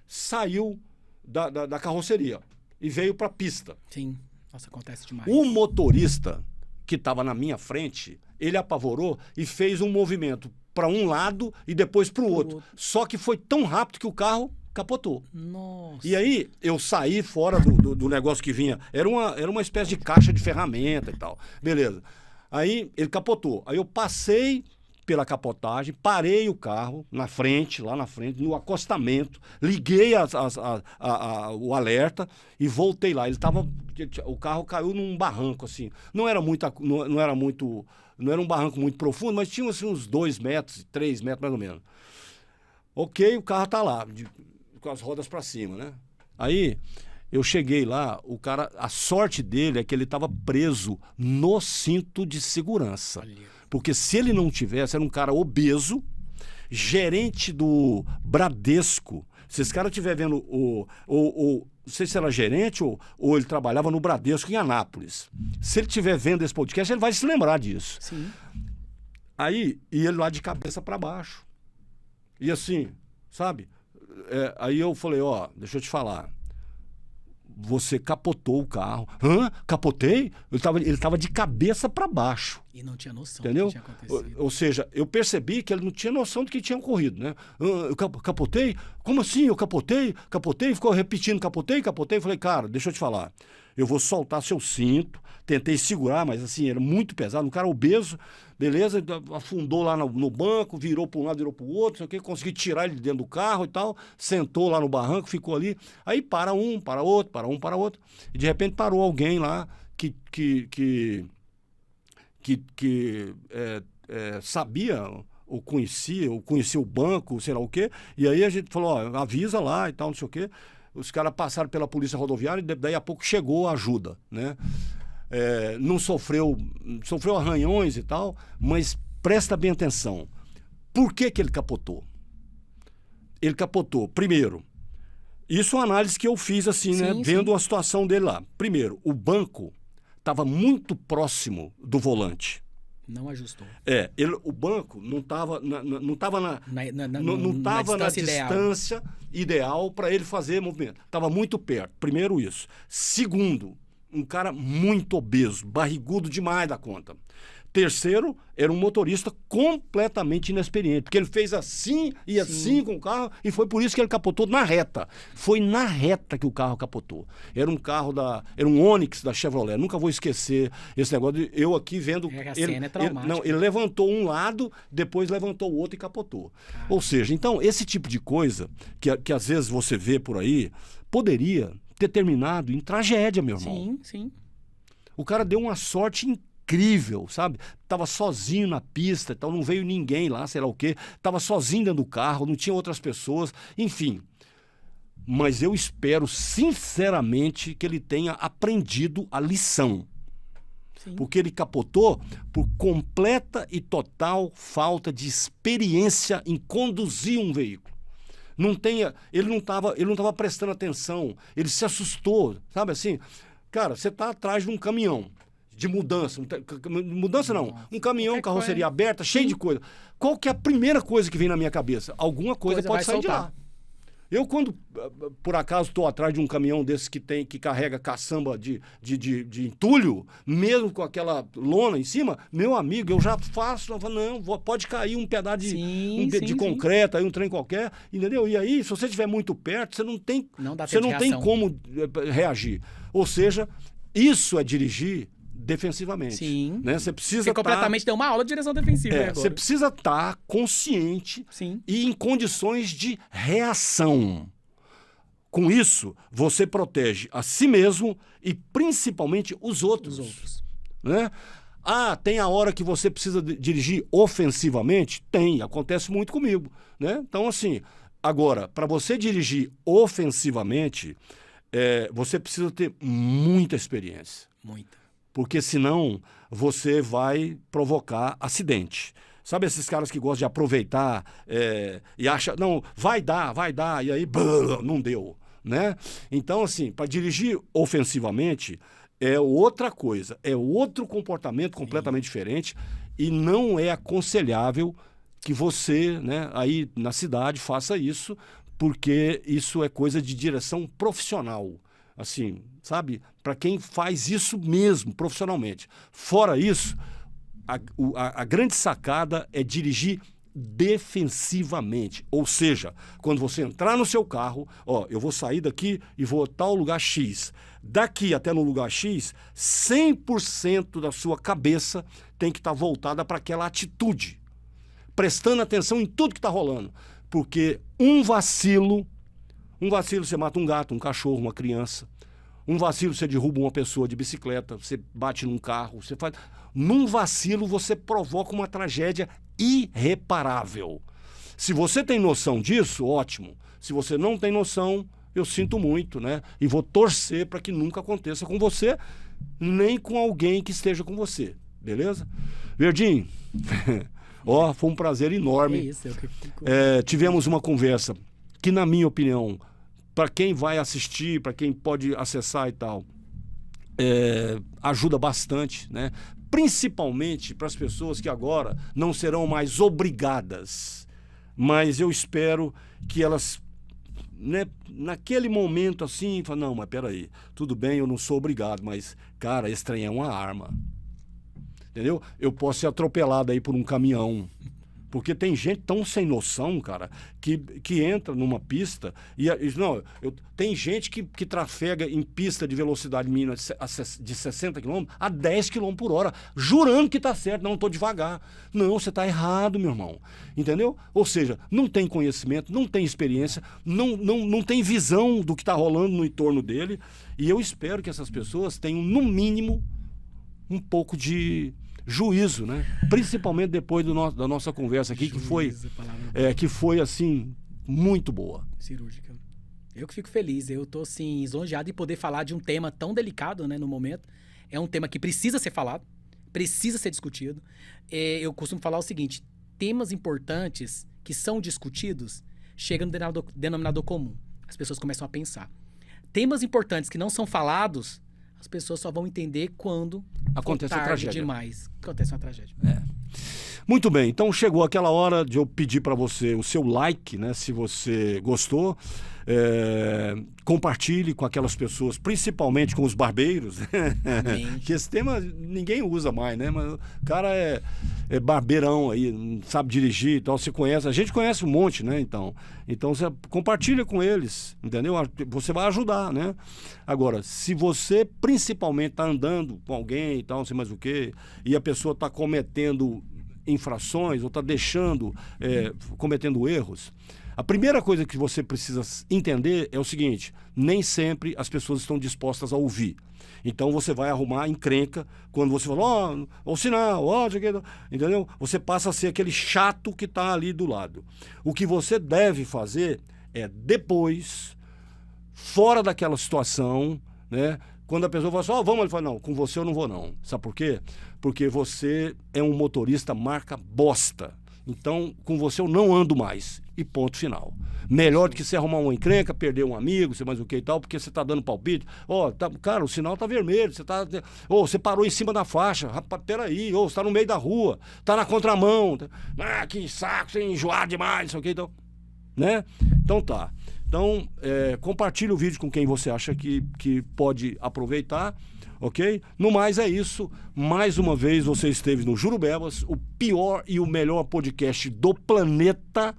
saiu da carroceria e veio para a pista. Sim, nossa, acontece demais. O motorista que estava na minha frente, ele apavorou e fez um movimento para um lado e depois para o outro. Só que foi tão rápido que o carro capotou. Nossa. E aí eu saí fora do negócio que vinha. Era uma espécie de caixa de ferramenta e tal. Beleza. Aí ele capotou. Aí eu passei pela capotagem, parei o carro lá na frente, no acostamento, liguei o alerta e voltei lá. O carro caiu num barranco, assim. Não era um barranco muito profundo, mas tinha assim, uns 2 metros, 3 metros mais ou menos. Ok, o carro tá lá, com as rodas para cima, né? Aí eu cheguei lá, o cara, a sorte dele é que ele estava preso no cinto de segurança. Porque se ele não tivesse, era um cara obeso, gerente do Bradesco. Se esse cara estiver vendo não sei se era gerente ou ele trabalhava no Bradesco em Anápolis. Se ele estiver vendo esse podcast, ele vai se lembrar disso. Sim. Aí, e ele lá de cabeça para baixo. E assim, sabe? Aí eu falei, ó, deixa eu te falar. Você capotou o carro. Hã? Capotei? Ele tava de cabeça para baixo. E não tinha noção entendeu? do que tinha acontecido. Ou seja, eu percebi que ele não tinha noção do que tinha ocorrido, né? Eu capotei? Como assim? Eu capotei? Capotei? Ficou repetindo, capotei? Falei, cara, deixa eu te falar. Eu vou soltar seu cinto. Tentei segurar, mas assim, era muito pesado. Um cara obeso, beleza, afundou lá no banco, virou para um lado, virou para o outro, não sei o quê, consegui tirar ele de dentro do carro e tal, sentou lá no barranco, ficou ali, aí para um, para outro, para um, para outro, e de repente parou alguém lá que sabia ou conhecia o banco, sei lá o quê, e aí a gente falou, ó, avisa lá e tal, não sei o quê. Os caras passaram pela polícia rodoviária e daí a pouco chegou a ajuda, né? Não sofreu arranhões e tal, mas presta bem atenção. Por que ele capotou? Ele capotou, primeiro, isso é uma análise que eu fiz assim, né? Vendo a situação dele lá. Primeiro, o banco estava muito próximo do volante. Não ajustou. O banco não estava na distância ideal para ele fazer movimento. Estava muito perto. Primeiro isso. Segundo, um cara muito obeso, barrigudo demais da conta. Terceiro, era um motorista completamente inexperiente, porque ele fez assim e assim com o carro, e foi por isso que ele capotou na reta. Foi na reta que o carro capotou. Era um Onix da Chevrolet. Nunca vou esquecer esse negócio. Eu aqui vendo... A cena é traumática. Ele levantou um lado, depois levantou o outro e capotou. Ou seja, então, esse tipo de coisa que às vezes você vê por aí, poderia ter terminado em tragédia, meu irmão. Sim, sim. O cara deu uma sorte incrível, sabe? Tava sozinho na pista, então não veio ninguém lá, sei lá o quê. Tava sozinho dentro do carro, não tinha outras pessoas, enfim. Mas eu espero sinceramente que ele tenha aprendido a lição. Sim. Porque ele capotou por completa e total falta de experiência em conduzir um veículo. Ele não estava prestando atenção, ele se assustou, sabe assim? Cara, você está atrás de um caminhão de mudança, um caminhão, carroceria aberta, cheio de coisa. Qual que é a primeira coisa que vem na minha cabeça? Alguma coisa pode sair de lá. Eu, quando, por acaso, estou atrás de um caminhão desses que carrega caçamba de entulho, mesmo com aquela lona em cima, meu amigo, eu já faço, pode cair um pedaço de concreto, aí um trem qualquer, entendeu? E aí, se você estiver muito perto, você não tem como reagir. Ou seja, isso é dirigir defensivamente. Sim. Né? Você precisa completamente deu uma aula de direção defensiva agora. Você precisa estar consciente e em condições de reação. Com isso, você protege a si mesmo e principalmente os outros. Né? Tem a hora que você precisa dirigir ofensivamente? Tem, acontece muito comigo. Né? Então, assim, agora, para você dirigir ofensivamente, você precisa ter muita experiência. Muita. Porque senão você vai provocar acidente. Sabe esses caras que gostam de aproveitar e acham, não, vai dar, e aí não deu, né? Então, assim, para dirigir ofensivamente é outra coisa, é outro comportamento completamente diferente e não é aconselhável que você, né, aí na cidade faça isso, porque isso é coisa de direção profissional. Assim, sabe? Para quem faz isso mesmo, profissionalmente. Fora isso, a grande sacada é dirigir defensivamente. Ou seja, quando você entrar no seu carro, eu vou sair daqui e vou a tal lugar X. Daqui até no lugar X, 100% da sua cabeça tem que estar voltada para aquela atitude. Prestando atenção em tudo que está rolando. Porque um vacilo você mata um gato, um cachorro, uma criança. Um vacilo você derruba uma pessoa de bicicleta, você bate num carro, você faz... Num vacilo você provoca uma tragédia irreparável. Se você tem noção disso, ótimo. Se você não tem noção, eu sinto muito, né? E vou torcer para que nunca aconteça com você, nem com alguém que esteja com você. Beleza? Verdinho, foi um prazer enorme. Isso, tivemos uma conversa que, na minha opinião, para quem vai assistir, para quem pode acessar e tal, ajuda bastante, né? Principalmente para as pessoas que agora não serão mais obrigadas. Mas eu espero que elas, né, naquele momento assim, falam, não, mas peraí, tudo bem, eu não sou obrigado, mas, cara, esse trem é uma arma. Entendeu? Eu posso ser atropelado aí por um caminhão, Porque tem gente tão sem noção, cara, que entra numa pista e não, tem gente que trafega em pista de velocidade mínima de 60 km a 10 km por hora, jurando que tá certo. Não, tô devagar. Não, você tá errado, meu irmão. Entendeu? Ou seja, não tem conhecimento, não tem experiência, não tem visão do que tá rolando no entorno dele. E eu espero que essas pessoas tenham, no mínimo, um pouco de juízo, né? Principalmente depois da nossa conversa aqui, que foi assim, muito boa. Cirúrgica. Eu que fico feliz, eu tô assim, lisonjeado de poder falar de um tema tão delicado, né, no momento. É um tema que precisa ser falado, precisa ser discutido. Eu costumo falar o seguinte: temas importantes que são discutidos chegam no denominador comum. As pessoas começam a pensar. Temas importantes que não são falados, as pessoas só vão entender quando acontece tarde a tragédia demais. Acontece uma tragédia. Muito bem, então chegou aquela hora de eu pedir para você o seu like, né? Se você gostou, compartilhe com aquelas pessoas, principalmente com os barbeiros, que esse tema ninguém usa mais, né? Mas o cara é barbeirão aí, não sabe dirigir e tal, você conhece, a gente conhece um monte, né? Então você compartilha com eles, entendeu? Você vai ajudar, né? Agora, se você principalmente está andando com alguém e tal, não sei mais o quê, e a pessoa está cometendo infrações ou está cometendo erros, a primeira coisa que você precisa entender é o seguinte: nem sempre as pessoas estão dispostas a ouvir. Então você vai arrumar encrenca quando você fala, o sinal, entendeu? Você passa a ser aquele chato que está ali do lado. O que você deve fazer é depois, fora daquela situação, né? Quando a pessoa fala assim, vamos, ele fala, não, com você eu não vou não. Sabe por quê? Porque você é um motorista marca bosta. Então, com você eu não ando mais. E ponto final. Melhor do que você arrumar uma encrenca, perder um amigo, sei mais o que e tal, porque você tá dando palpite. Cara, o sinal tá vermelho, você parou em cima da faixa. Rapaz, peraí, você tá no meio da rua, tá na contramão. Que saco, você é enjoado demais, sei o que e tal. Né? Então tá. Então, compartilhe o vídeo com quem você acha que pode aproveitar, ok? No mais é isso. Mais uma vez você esteve no Jurubebas, o pior e o melhor podcast do planeta.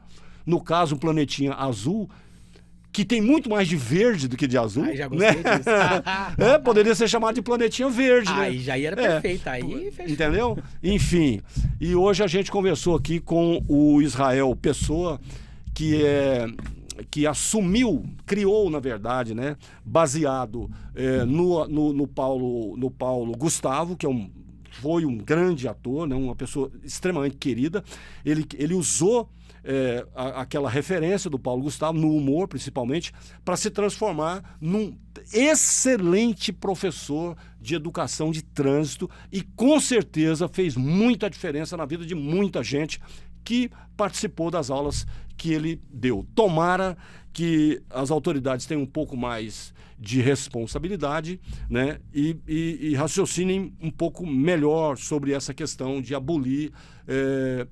No caso, o Planetinha Azul, que tem muito mais de verde do que de azul. Já gostei disso. Poderia ser chamado de Planetinha Verde, né? Aí já era perfeito, aí fechou. Entendeu? Enfim, e hoje a gente conversou aqui com o Israel Pessoa, que criou, na verdade, né, baseado no Paulo Gustavo, que foi um grande ator, né, uma pessoa extremamente querida. Ele usou aquela referência do Paulo Gustavo, no humor principalmente, para se transformar num excelente professor de educação de trânsito e com certeza fez muita diferença na vida de muita gente que participou das aulas que ele deu. Tomara que as autoridades tenham um pouco mais de responsabilidade, né, e raciocinem um pouco melhor sobre essa questão de abolir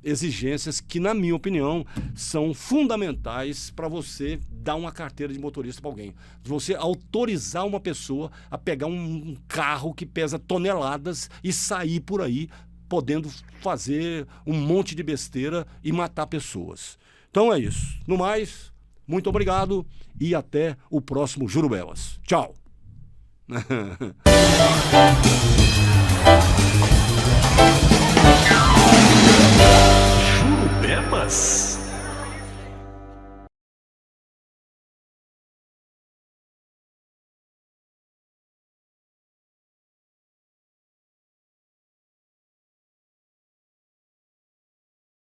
exigências que, na minha opinião, são fundamentais para você dar uma carteira de motorista para alguém. Você autorizar uma pessoa a pegar um carro que pesa toneladas e sair por aí podendo fazer um monte de besteira e matar pessoas. Então é isso. No mais, muito obrigado e até o próximo Jurubebas. Tchau! Jurubebas?